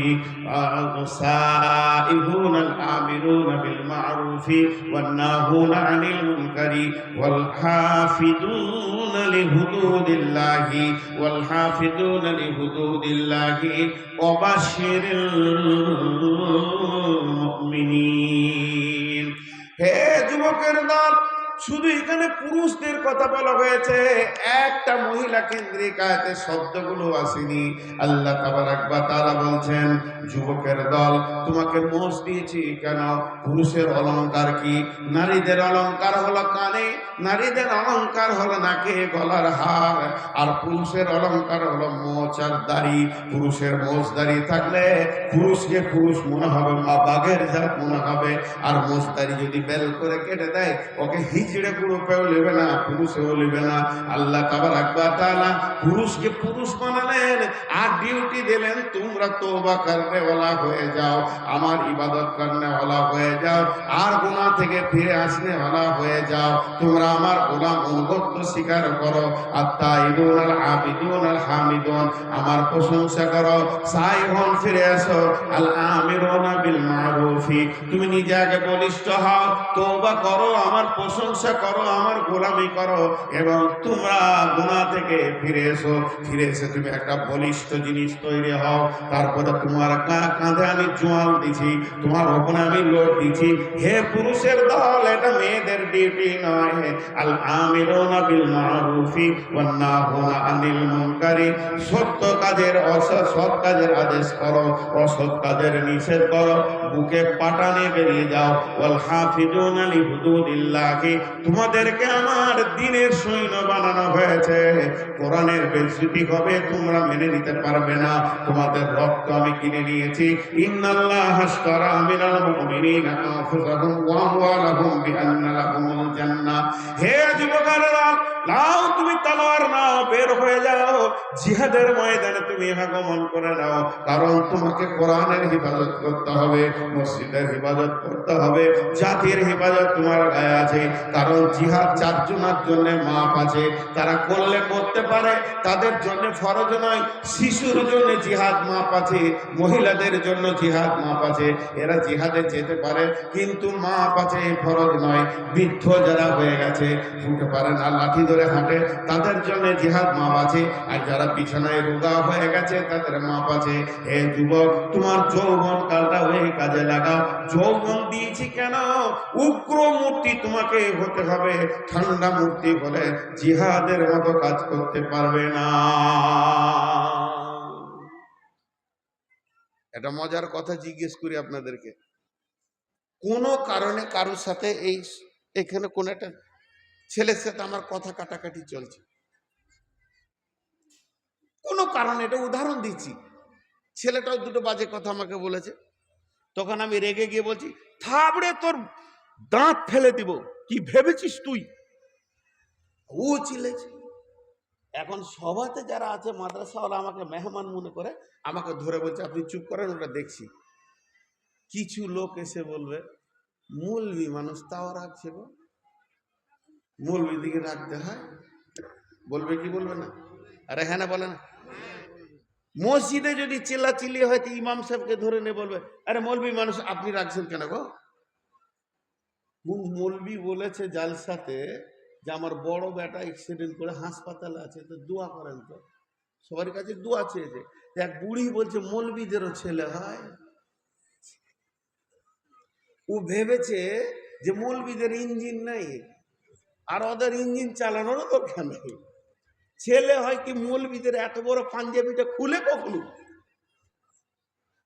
S1: السائحون الآمرون بالمعروف والناهون عن المنكر والحافظون لحدود الله وبشر المؤمنين। হে যুবকের দল, শুধু এখানে পুরুষদের কথা বলা হয়েছে, একটা মহিলা কেন্দ্রিক আয়াতে শব্দগুলো আসেনি। আল্লাহ তাবারাক ওয়া তাআলা বলছেন, যুবকের দল, তোমাকে মোষ দিয়েছি কেন? পুরুষের অলংকার কি? নারীদের অলংকার হলো কানে, নারীদের অলংকার হলো নাকে, গলার হার, আর পুরুষের অলংকার হলো মোচ আর দাড়ি। পুরুষের মোচ দাড়ি থাকলে পুরুষকে পুরুষ মনে হবে, মা বাঘের জাত মনে হবে। আর মোচ দাড়ি যদি বেল করে কেটে দেয়, ওকে হিজড়ে গ্রুপেও নেবে না, পুরুষেও নেবে না। আল্লাহ তাবারাক ওয়া তাআলা পুরুষকে পুরুষ বানালেন আর ডিউটি দিলেন, তোমরা তওবা করনে ওয়ালা হয়ে যাও, আমার ইবাদত করনে ওয়ালা হয়ে যাও, আর গুনাহ থেকে ফিরে আসনে ওয়ালা হয়ে যাও। তোমরা আমার গোলাম অনুগত্য স্বীকার করো। আত-তাইবুন আল আবিদুন আল হামিদুন, আমার প্রশংসা করো। সাইহন, ফিরে আসো। আল আমিরুনা বিল মারুফি, তুমি নিজে আগে বলিষ্ঠ হও, তওবা করো, আমার প্রশংসা করো, আমার গোলামি করো, এবং তোমরা গুনাহ থেকে ফিরে এসো। ফিরে এসে তুমি একটা বলিষ্ঠ জিনিস তৈরি হও। তারপরে তোমার কাঁধে আমি জোয়াল দিছি, তোমার ওপরে আমি লোড দিছি। হে পুরুষের দল, এটা মেয়েদের ডিউটি নয়। আল আমিরুনা বিল মারুফি ওয়ান নাহুনা আনিল মুনকারি, সত্য কাজের সৎ কাজের আদেশ করো, অসৎ কাজের নিষেধ করো। বুকে পাটানে বেরিয়ে যাও। ওয়াল হাফিজুনা লিহুদুদিল্লাহি, তোমাদেরকে আমার দ্বীনের সৈন্য বানানো হয়েছে। কোরআনের বেইজ্জতি হবে, তোমরা মেনে নিতে পারবে না। তোমাদের রক্ত আমি কিনে নিয়েছি। ইন্নাল্লাহা আশতারা মিনাল মুমিনিনা আনফুসাহুম ওয়া আমওয়ালাহুম বিআন্না লাহুমুল জান্নাহ। হে যুবকেরা, নাও তুমি তলোয়ার নাও, বের হয়ে যাও, জিহাদের ময়দানে তুমি আগমন করে নাও। কারণ তোমাকে কোরআনের হেফাজত করতে হবে, মসজিদের হেফাজত করতে হবে, জাতির হেফাজত তোমার গায়ে আছে। কারণ জিহাদ চারজনের জন্য মাপ আছে, তারা করলে করতে পারে, তাদের জন্য ফরজ নয়। শিশুর জন্য জিহাদ মাপ আছে, মহিলাদের জন্য জিহাদ মাপ আছে, এরা জিহাদে যেতে পারে, কিন্তু মাপ আছে, ফরজ নয়। বৃদ্ধ যারা হয়ে গেছে, উঠতে পারে না, লাঠি ধরে হাঁটে, তাদের জন্য জিহাদ মাপ আছে। আর যারা বিছানায় রোগা হয়ে গেছে, তাদের মাপ আছে। হে যুবক, তোমার যৌবন কালটা হয়ে কাজে লাগাও। যৌবন দিয়েছি কেন? উগ্র মূর্তি তোমাকে হতে হবে, ঠান্ডা মূর্তি হলে জিহাদের মতো কাজ করতে পারবে না। এটা মজার কথা জিজ্ঞেস করি আপনাদেরকে, কোন কারণে কারোর সাথে এখানে কোন একটা ছেলের সাথে আমার কথা কাটাকাটি চলছে, কোন কারণে, এটা উদাহরণ দিচ্ছি। ছেলেটাও দুটো বাজে কথা আমাকে বলেছে, তখন আমি রেগে গিয়ে বলছি, থাবড়ে তোর দাঁত ফেলে দিব, কি ভেবেছিস তুই? ও চিল্লেছে। এখন সভাতে যারা আছে মাদ্রাসাওয়ালা আমাকে মেহমান মনে করে, আমাকে ধরে বলছে, আপনি চুপ করেন, ওটা দেখছি। কিছু লোক এসে বলবে, মৌলবি মানুষ তাও রাখছে গো, মৌলবি দিকে রাখতে হয়, বলবে কি বলবে না? আরে হ্যাঁ না, বলে না? মসজিদে যদি চিল্লাচিল্লি হয়, তো ইমাম সাহেবকে ধরে নিয়ে বলবে, আরে মৌলবি মানুষ আপনি রাখছেন কেন গো? মৌলবি বলেছে জালসাতে যে আমার বড় বেটা অ্যাক্সিডেন্ট করে হাসপাতালে আছে, তো দোয়া করেন। তো সবার কাছে দোয়া চেয়েছে। এক বুড়ি বলছে মৌলবিদেরও ছেলে হয়। ও ভেবেছে যে মৌলবিদের ইঞ্জিন নেই, আর ওদের ইঞ্জিন চালানোরও দরকার নেই। ছেলে হয় কি মৌলবিদের? এত বড় পাঞ্জাবিটা খুলে কখনো?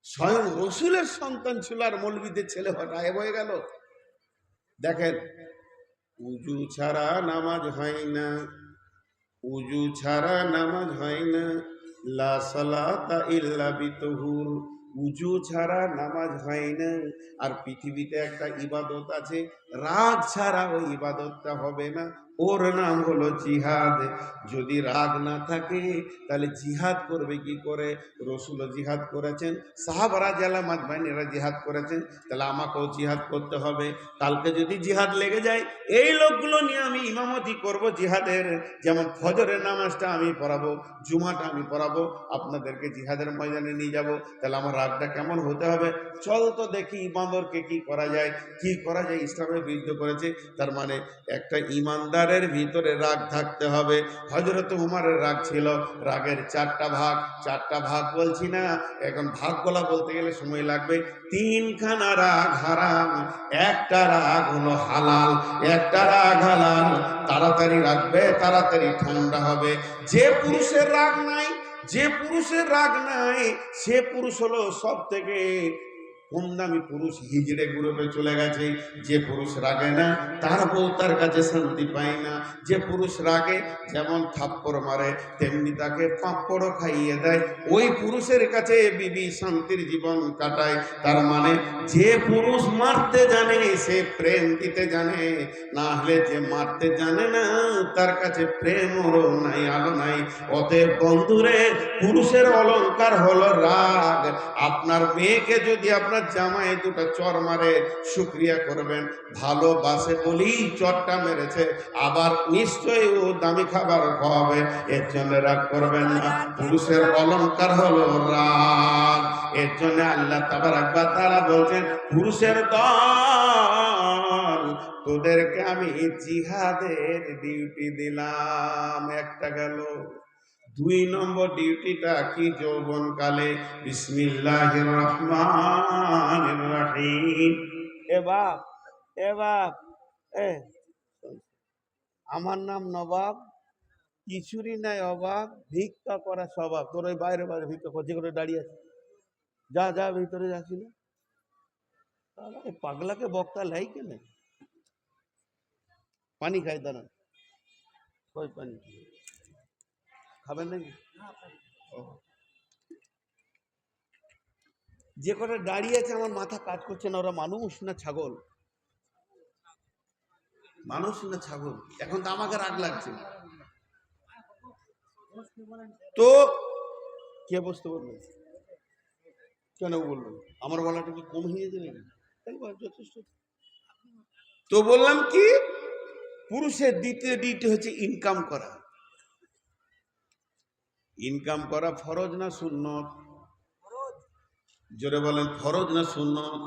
S1: স্বয়ং রসুলের সন্তান ছিল, আর মৌলবিদের ছেলে হয়, গায়েব হয়ে গেল। দেখেন, উজু ছাড়া নামাজ হয় না, উজু ছাড়া নামাজ হয় না। লা সালাতা ইল্লা বিতহুর, উজু ছাড়া নামাজ হয় না। আর পৃথিবীতে একটা ইবাদত আছে, রাগ ছাড়া ওই ইবাদতটা হবে না, ওর নাম হলো জিহাদ। যদি রাগ না থাকে তাহলে জিহাদ করবে কি করে? রসুল জিহাদ করেছেন, সাহাবারা জালা মাজমাইনেরা জিহাদ করেছেন, তাহলে আমাকেও জিহাদ করতে হবে। কালকে যদি জিহাদ লেগে যায়, এই লোকগুলো নিয়ে আমি ইমামতি করব জিহাদের। যেমন ফজরের নামাজটা আমি পড়াবো, জুমাটা আমি পড়াবো, আপনাদেরকে জিহাদের ময়দানে নিয়ে যাব, তাহলে আমার রাগটা কেমন হতে হবে? চল তো দেখি বাঁদরকে কি করা যায়, কি করা যায়। ইসলামের বিরুদ্ধে করেছে, তার মানে একটা ইমানদারের ভিতরে রাগ থাকতে হবে। হযরত উমরের রাগ ছিল, রাগের চারটা ভাগ। চারটা ভাগ বলছি না, এখন ভাগগুলা বলতে গেলে সময় লাগবে। তিনখানা রাগ হারাম, একটা রাগ হলো হালাল, একটা রাগ হালাল। তাড়াতাড়ি রাখবে, তাড়াতাড়ি ঠান্ডা হবে। যে পুরুষের রাগ নাই, যে পুরুষের রাগ নাই, সে পুরুষ হলো সব থেকে কম দামি পুরুষ, হিজড়ে গ্রুপে চলে গেছে। যে পুরুষ রাগে না, তার বউ তার কাছে শান্তি পায় না। যে পুরুষ রাগে যেমন থাপ্পড় মারে, তেমনি তাকে পাঁপড়ও খাইয়ে দেয়। ওই পুরুষের কাছে বিবি শান্তির জীবন কাটায়। তার মানে যে পুরুষ মারতে জানে সে প্রেম দিতে জানে, না হলে যে মারতে জানে না তার কাছে প্রেম নাই, আলো নাই। অতএব বন্ধুরে, পুরুষের অলংকার হলো রাগ। আপনার মেয়েকে যদি আপনার জামাই দুটো চর মারে, শুকরিয়া করবেন, ভালোবাসে বলি চরটা মেরেছে, আবার নিশ্চয়ই ও দামি খাবার খাওয়াবে, এর জন্য রাগ করবেন না। পুরুষের অলংকার হলো রাগ। এর জন্য আল্লাহ তাবারাক ওয়া তাআলা বলছেন, পুরুষের দল, তোদেরকে আমি জিহাদের ডিউটি দিলাম। একটা গেল। দুই নম্বর ডিউটিটা কি? যৌবনকালে বিসমিল্লাহির রহমানির রহিম। এ বাপ, এ বাপ, এ আমার নাম নবাব, কিছুরই নাই অভাব, ভিক্ষা করা স্বভাব। তোর ওই বাইরে বাইরে ভিক্ষা কর, যে করে দাঁড়িয়ে আছে, যা যা ভিতরে যাচ্ছিল। পাগলাকে বক্তা লাই কেন? পানি খাই, দাঁড়ান, ওই পানি খাবেন নাকি? যে করে দাঁড়িয়ে আছে, আমার মাথা কাজ করছে না, ওরা মানুষ না ছাগল? মানুষ না ছাগল? এখন তো আমাকে রাগ লাগছে। তো কে বসতে বলবেন? কেন বলবেন? আমার বলাটা কি কম হয়ে যাবে নাকি? যথেষ্ট। তো বললাম কি, পুরুষের দ্বিতীয় ডিউটি হচ্ছে ইনকাম করা। ইনকাম করা ফরজ না সুন্নত? জোরে বলেন, ফরজ না সুন্নত?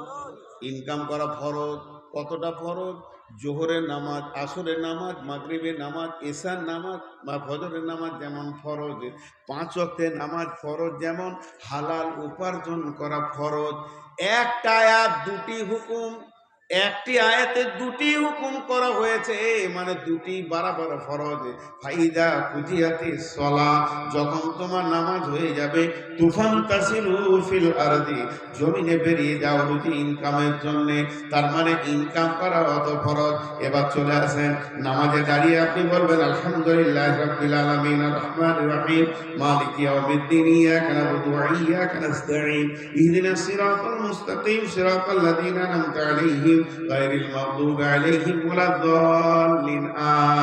S1: ইনকাম করা ফরজ। কতটা ফরজ? জোহরের নামাজ, আসরের নামাজ, মাগরিবের নামাজ, এশার নামাজ বা ফজরের নামাজ যেমন ফরজ, 5 ওয়াক্তের নামাজ ফরজ, যেমন হালাল উপার্জন করা ফরজ। একটা আয়াত দুটি হুকুম, একটি আয়াতে দুটি হুকুম করা হয়েছে, মানে দুটি বারাবার ফরজ। ফাইদা কুজিয়াতিস সালাহ, যখন তোমার নামাজ হয়ে যাবে, তুফান তাসিলু ফিল আরদি, জমিনে বেরিয়ে যাও রুজি ইনকামের জন্য। তার মানে ইনকাম করা অত ফরজ। এবার চলে আসেন, নামাজে দাঁড়িয়ে আপনি বলবেন আলহামদুলিল্লাহ রাব্বিল আলামিন আর রহমানির রহিম মালিক ইয়াউমিদ্দিন ইয়াকা নাবুদু ওয়া ইয়াকা নাস্তাঈন ইহদিনাস সিরাতাল মুস্তাকিম সিরাতাল লাযীনা আন'আমতা আলাইহিম গায়রিল মাগদুবি আলাইহিম ওয়ালাদ-দাল্লিন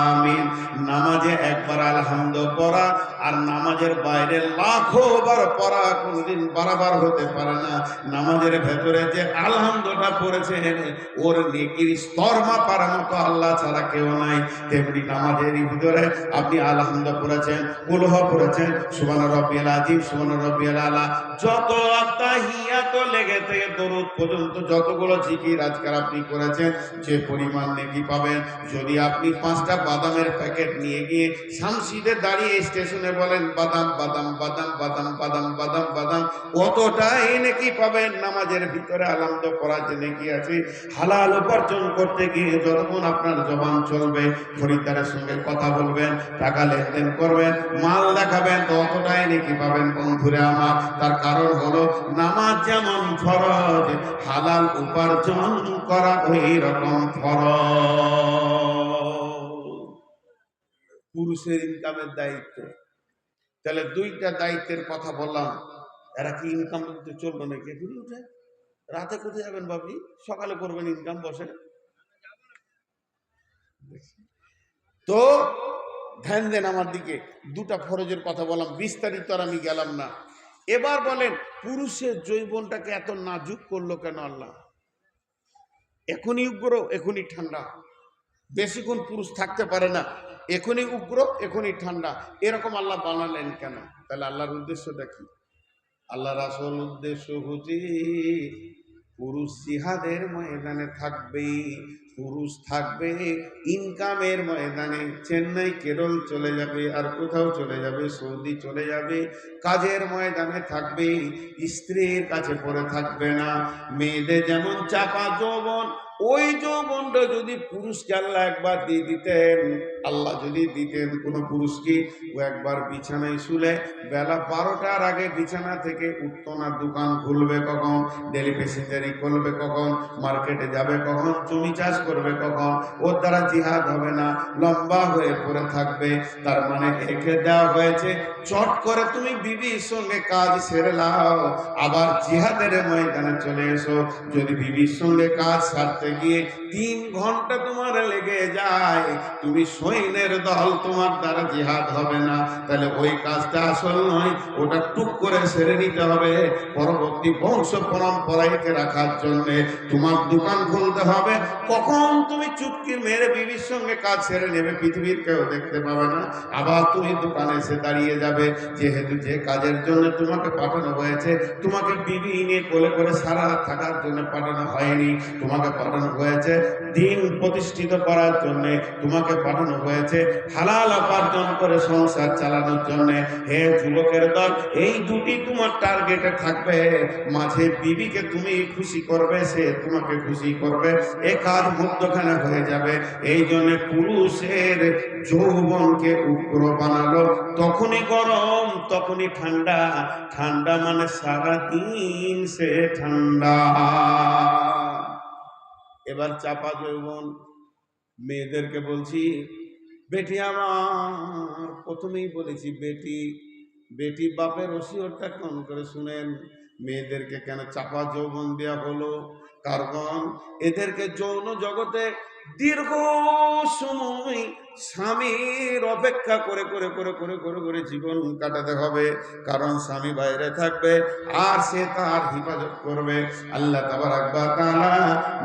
S1: আমিন। নামাজে একবার আলহামদু পড়া আর নামাজের বাইরে লাখো বার পড়া কোনদিন বারবার হতে পারে না। নামাজের ভেতরে যে আলহামদুটা পড়েছেন, ওর নেকির স্তর মাপার মতো আল্লাহ ছাড়া কেউ নাই। তেমনি নামাজের ভিতরে আপনি আলহামদু পড়েছেন, কুলহ পড়েছেন, সুবহান রাব্বিয়াল আযীম, সুবহান রাব্বিয়াল আলা, যত তাহিয়াত লেগে থেকে দরুদ পর্যন্ত যতগুলো জিকির আজকাল আপনি করেছেন, যে পরিমাণ নেকি পাবেন। যদি আপনি 5টা বাদামের প্যাকেট নিয়ে গিয়ে শামসিদে দাঁড়িয়ে স্টেশনে বলেন বাদাম বাদাম বাদাম বাদাম বাদাম বাদাম বাদাম, কতটাই নেকি পাবেন। নামাজের ভিতরে আলহামদু পড়া যে নেকি আছে, হালাল উপার্জন করতে গিয়ে যতক্ষণ আপনার জবান চলবে, খরিদ্দারের সঙ্গে কথা বলবেন, টাকা লেনদেন করবেন, মাল দেখাবেন, ততটাই নেকি পাবেন বন্ধুরে আমার। তার কারণ হলো নামাজ যেমন ফরজ, হালাল উপার্জন করা ওই রকম ফরজ। পুরুষের ইনকামের দায়িত্ব। তাহলে 2টা দায়িত্বের কথা বললাম। এরা কি ইনকাম করতে চললো নাকি? এখনই উঠে রাতে কোথায় যাবেন বাবি? সকালে করবেন ইনকাম, বসে। তো ধ্যান দেন আমার দিকে। দুটা ফরজের কথা বললাম, বিস্তারিত আর আমি গেলাম না। এবার বলেন, পুরুষের যৌবনটাকে এত নাজুক করলো কেন আল্লাহ? এখনই উগ্র, এখনই ঠান্ডা, বেশিক্ষণ পুরুষ থাকতে পারে না, এখনই উগ্র, এখনই ঠান্ডা, এরকম আল্লাহ বানালেন কেন? তাহলে আল্লাহর উদ্দেশ্যটা কি? আল্লাহর আসল উদ্দেশ্য হচ্ছে পুরুষ জিহাদের ময়দানে থাকবে, পুরুষ থাকবে ইনকামের ময়দানে, চেন্নাই কেরল চলে যাবে, আর কোথাও চলে যাবে, সৌদি চলে যাবে, কাজের ময়দানে থাকবে, স্ত্রীর কাছে পড়ে থাকবে না। মেয়েদের যেমন চাপা যৌবন, ওই যৌবনটা যদি পুরুষকে আল্লাহ একবার দিয়ে দিতেন, আল্লাহ যদি দিতেন কোনো পুরুষকে, ও একবার বিছানায় শুলে বেলা 12টার আগে বিছানা থেকে উঠতো না। দোকান খুলবে কখন, ডেলি প্যাসেঞ্জারি করবে কখন, মার্কেটে যাবে কখন, জমি চাষ করবে কখন, ওর দ্বারা জিহাদ হবে না, লম্বা হয়ে পড়ে থাকবে। তার মানে একে দেওয়া হয়েছে চট করে তুমি বিবির সঙ্গে কাজ সেরে নাও, আবার জিহাদের ময়দানে চলে এসো। যদি বিবির সঙ্গে কাজ সারতে গিয়ে 3 ঘন্টা তোমার লেগে যায়, তুমি সৈন্যের দল, তোমার দ্বারা জিহাদ হবে না। তাহলে ওই কাজটা আসল নয়, ওটা টুক করে সেরে নিতে হবে। পরবর্তী বংশ পরম্পরাকে রাখার জন্য তোমার দোকান খুলতে হবে। কখন তুমি চুটকি মেরে বিবির সঙ্গে কাজ সেরে নেবে, পৃথিবীর কেউ দেখতে পাবে না, আবার তুমি দোকানে এসে দাঁড়িয়ে যাবে। যেহেতু যে কাজের জন্য তোমাকে পাঠানো হয়েছে, তোমাকে বিবি নিয়ে কোলে করে সারা থাকার জন্য পাঠানো হয়নি, তোমাকে পাঠানো হয়েছে দিন প্রতিষ্ঠিত করার জন্য, তোমাকে পাঠানো হয়েছে হালাল উপার্জন করে সংসার চালানোর জন্য। হে যুবকের দল, এই দুটি তোমার টার্গেটে থাকবে। মাঝে বিবিকে তুমি খুশি করবে, সে তোমাকে খুশি করবে, এ কাজ মধ্যখানে হয়ে যাবে। এই জন্য পুরুষের যৌবনকে উগ্র বানালো, তখনই গরম তখনই ঠান্ডা, ঠান্ডা মানে সারাদিন সে ঠান্ডা। এবার চাপা যৌবন মেয়েদেরকে বলছি, বেটি আমার, প্রথমেই বলেছি বেটি, বেটি বাপের ওসিয়তটা কেমন করে শুনেন। মেয়েদেরকে কেন চাপা যৌবন দেওয়া হলো? কারণ এদেরকে যৌন জগতে দীর্ঘ সময় স্বামীর অপেক্ষা করে করে করে করে করে করে জীবন কাটাতে হবে। কারণ স্বামী বাইরে থাকবে আর সে তার হিফাজত করবে। আল্লাহ তাবারাক ওয়া তাআলা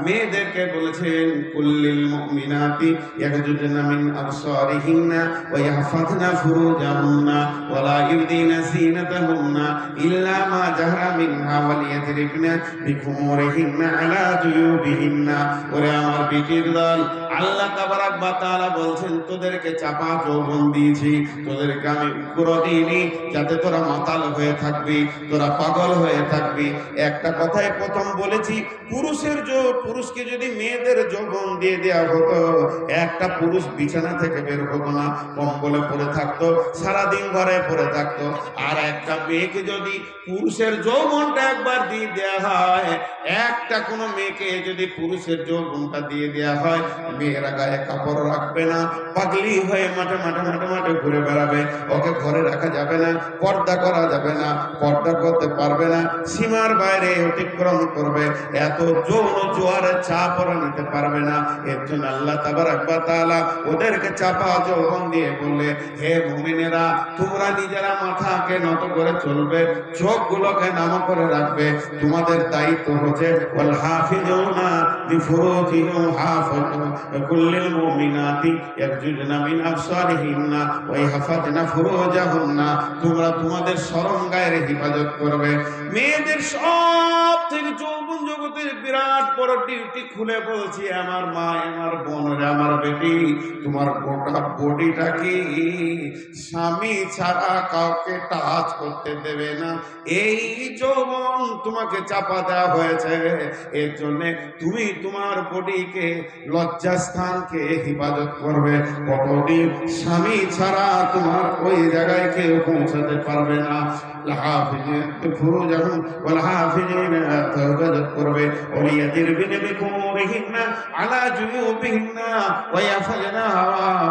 S1: মেয়েদেরকে বলেছেন, কুল্লিল মুমিনাতি ইয়াগযুদনা মিন আবসারিহিন্না ওয়া ইয়াহফাযনা ফুরুজাহুন্না ওয়া লা ইউদিনা যিনাতাহুন্না ইল্লা মা জাহরা মিনহা ওয়া লিয়াদরিকনা বিখুমুরিহিন্না আলা জুয়ুবিহিন্না। ওরে আমার বিটির দল, আল্লাহ তাবারাক ওয়া তাআলা বলছেন, তোদেরকে চাপা যৌবন দিয়েছি, তোদেরকে আমি উগ্র দিইনি যাতে তোরা মাতাল হয়ে থাকবি, তোরা পাগল হয়ে থাকবি। একটা কথাই প্রথম বলেছি, পুরুষকে যদি মেয়েদের যৌবন দিয়ে দেওয়া হতো, একটা পুরুষ বিছানা থেকে বের হতো না, কম্বলে পড়ে থাকতো, সারাদিন ঘরে পড়ে থাকতো। আর একটা মেয়েকে যদি পুরুষের যৌবনটা একবার দিয়ে দেওয়া হয়, একটা কোনো মেয়েকে যদি পুরুষের যৌবনটা দিয়ে দেওয়া হয়, মেয়েরা গায়ে কাপড় রাখবে না, পাগলি হয়ে মাঠে মাঠে মাঠে মাঠে ঘুরে বেড়াবে। ওকে ঘরে রাখা যাবে না, পর্দা করা যাবে না, পর্দা করতে পারবে না, সীমার বাইরে অতিক্রম করবে, এত যৌন জোয়ারের চাপ ওরা নিতে পারবে না। এর জন্য আল্লাহ তাবারাক ওয়া তাআলা ওদেরকে চাপা যৌবন দিয়ে বললে, হে মুমিনেরা, তোমরা নিজেরা মাথাকে নত করে চলবে, চোখগুলোকে নাম করে রাখবে। তোমাদের দায়িত্ব হচ্ছে ওয়াল হাফিজুনা লিফুরুজিহিম হাফিজুন কুল্লিল মুমিনাতি ইয়াগযুদনা মিন আবসারিহিন্না ওয়া ইয়াহফাযনা ফুরুজাহুন্না। তোমরা তোমাদের শরম গায়ের হিফাজত করবে। মেয়েদের সব থেকে যৌবন জগতের বিরাট বড় ডিউটি খুলে বলছি, আমার মা, আমার বোনেরা, আমার বেটি, তোমার গোটা বডিটা কি স্বামী ছাড়া কাউকে টাচ করতে দেবে না। এই যৌবন তোমাকে চাপা দেওয়া হয়েছে, এর জন্য তুমি তোমার বডিকে, লজ্জাস্থানকে হিফাজত করবে। কতদিন স্বামী ছাড়া তোমার ওই জায়গায় কেউ পৌঁছাতে পারবে না। ফুরুজাহুম ওয়াল হাফিজিনা, হিফাজত করবে। ওয়ালিয়াদিরবিনা বিখুমুরিহিন্না আলা জুয়ুবিহিন্না ওয়া ইয়াহফাযনা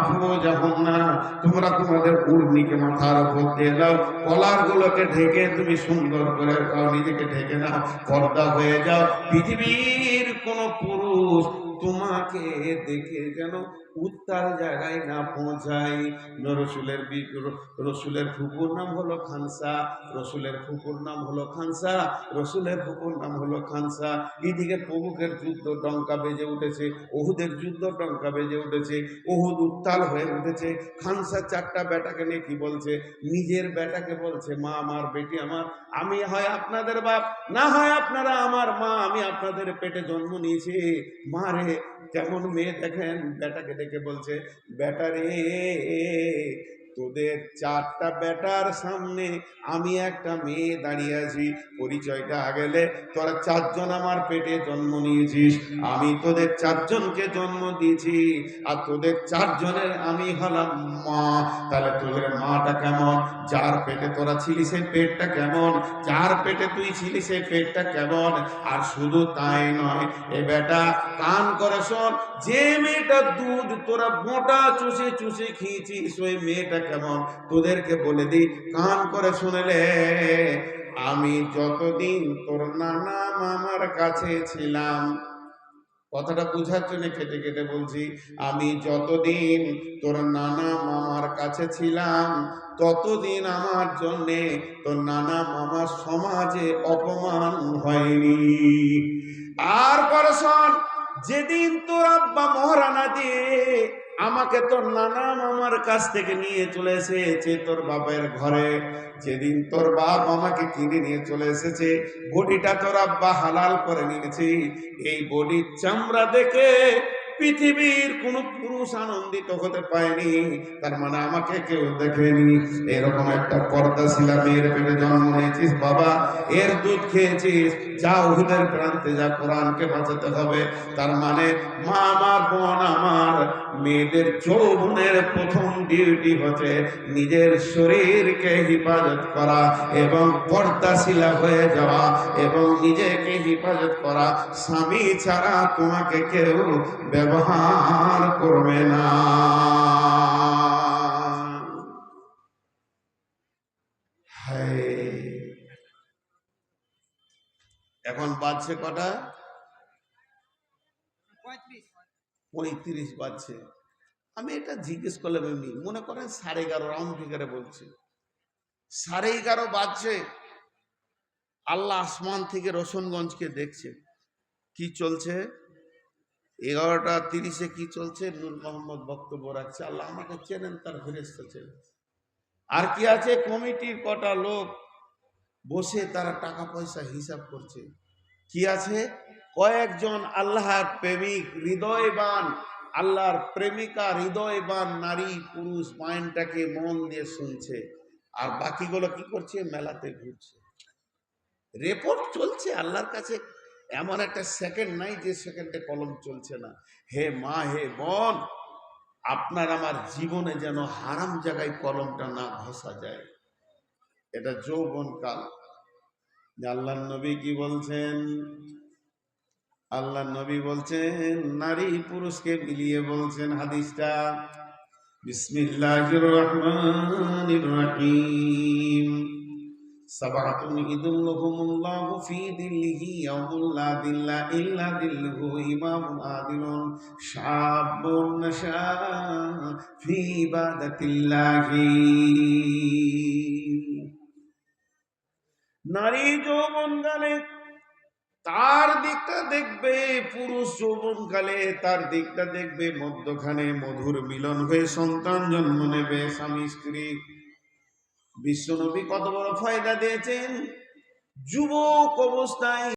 S1: ফুরুজাহুন্না। তোমরা তোমাদের উর্নিকে মাথার উপর দিয়ে দাও, কলার গুলোকে ঢেকে তুমি সুন্দর করে নিজেকে ঢেকে নাও, পর্দা হয়ে যাও। পৃথিবীর কোন পুরুষ তোমাকে দেখে যেন উত্তাল জায়গায় না পৌঁছায়। রসুলের ফুপুর নাম হলো খানসা, রসুলের ফুপুর নাম হলো খানসা, রসুলের ফুপুর নাম হলো খানসা। এদিকে প্রমুখের যুদ্ধ ডঙ্কা বেজে উঠেছে, ওহুদের যুদ্ধ ডঙ্কা বেজে উঠেছে, ওহুদ উত্তাল হয়ে উঠেছে। খানসা চারটা বেটাকে নিয়ে কি বলছে? নিজের বেটাকে বলছে, মা আমার, বেটি আমার, আমি হয় আপনাদের বাপ, না হয় আপনারা আমার মা, আমি আপনাদের পেটে জন্ম নিয়েছি। মা রে, কেমন মেয়ে দেখেন। বেটাকে ডেকে বলছে, বেটা রে, তোদের চারটা বেটার সামনে আমি একটা মেয়ে দাঁড়িয়ে আছি। পরিচয়টা গেলে তোরা চারজন আমার পেটে জন্ম নিয়েছিস, আমি তোদের চারজনকে জন্ম দিয়েছি, আর তোদের চারজনের আমি হলাম মা। তাহলে তোদের মাটা কেমন? যার পেটে তোরা ছিলি সেই পেটটা কেমন? যার পেটে তুই ছিলি সেই পেটটা কেমন? আর শুধু তাই নয়, এ বেটা কান করে শোন, যে মেয়েটার দুধ তোরা মোটা চুষে চুষে খেয়েছিস ওই মেয়েটা কেমন? তোদেরকে বলে দিই, কান করে শুনেলে, আমি যতদিন তোর নানা মামার কাছে ছিলাম, কথাটা বোঝার জন্য কেটে কেটে বলছি, আমি যতদিন তোর নানা মামার কাছে ছিলাম ততদিন আমার জন্যে তোর নানা মামার সমাজে অপমান হয়নি। আর পরশন, যেদিন তোর আব্বা মহারানা দিয়ে আমাকে তোর নানা মামার কাছ থেকে নিয়ে চলে এসেছে তোর বাপের ঘরে, যেদিন তোর বাপ আমাকে কিনে নিয়ে চলে এসেছে, বডিটা তোর আব্বা হালাল করে নিয়েছি, এই বডির চামড়া দেখে পৃথিবীর কোন পুরুষ আনন্দিত হতে পায়নি। তার মানে আমাকে কেউ দেখেনি। এরকম একটা পর্দাশীলা মেয়ের পেটে জন্ম নিয়েছিস বাবা, এর দুধ খেয়েছিস, যা ওহুদের প্রান্তে যা, কোরআনকে বাঁচাতে হবে। তার মানে মা আমার, বোন আমার, মেয়েদের যৌবনের প্রথম ডিউটি হচ্ছে নিজের শরীরকে হেফাজত করা এবং পর্দাশীলা হয়ে যাওয়া এবং নিজেকে হেফাজত করা। স্বামী ছাড়া তোমাকে কেউ ব্যবহার করবে না। এখন বাজছে কটা? 35 বাজছে। আমি এটা জিজ্ঞেস করলাম এমনি, মনে করেন 11:30 রাউন্ড ফিগারে বলছি, 11:30 বাজছে। আল্লাহ আসমান থেকে রোশনগঞ্জকে দেখছে, কি চলছে? 11:30 কি চলছে? নূর মোহাম্মদ বক্তব্য রাখছে। আল্লাহ আমাকে চেনেন, তার ফেরেশতা চেনেন। আর কি আছে? কমিটির কটা লোক বসে তারা টাকা পয়সা হিসাব করছে। কি আছে? কয়েকজন আল্লাহর প্রেমিক, হৃদয়বান, আল্লাহর প্রেমিকা, হৃদয়বান নারী পুরুষ মাইন্ডটাকে মন দিয়ে শুনছে, আর বাকিগুলো কি করছে? মেলাতে ঘুরছে। রিপোর্ট চলছে আল্লাহর কাছে। এমন একটা সেকেন্ড নাই যে সেকেন্ডে কলম চলছে না। হে মা, হে বোন, আপনার আমার জীবনে যেন হারাম জায়গায় কলমটা না ঘষা যায়। এটা যৌবন কাল। আল্লাহ নবী কি বলছেন? আল্লাহ নবী বলছেন, নারী পুরুষকে মিলিয়ে বলছেন হাদিসটা, বিসমিল্লাহির রহমানির রহিম, সাবাতুন ইদুল্লাহুমুল্লাহু ফি দিল্লিহি ইয়াউমুল লা দিল্লা ইল্লা দিল্লুহু, ইমামুন আদিলুন, শাবুন নাশা ফি ইবাদাতিল্লাহি। নারী যৌবনকালে তার দিকটা দেখবে, পুরুষ যৌবনকালে তার দিকটা দেখবে, মধ্যখানে মধুর মিলন হয়ে সন্তান জন্ম নেবে স্বামী স্ত্রী। বিশ্বনবী কত বড় ফায়দা দিয়েছেন! যুবক অবস্থায়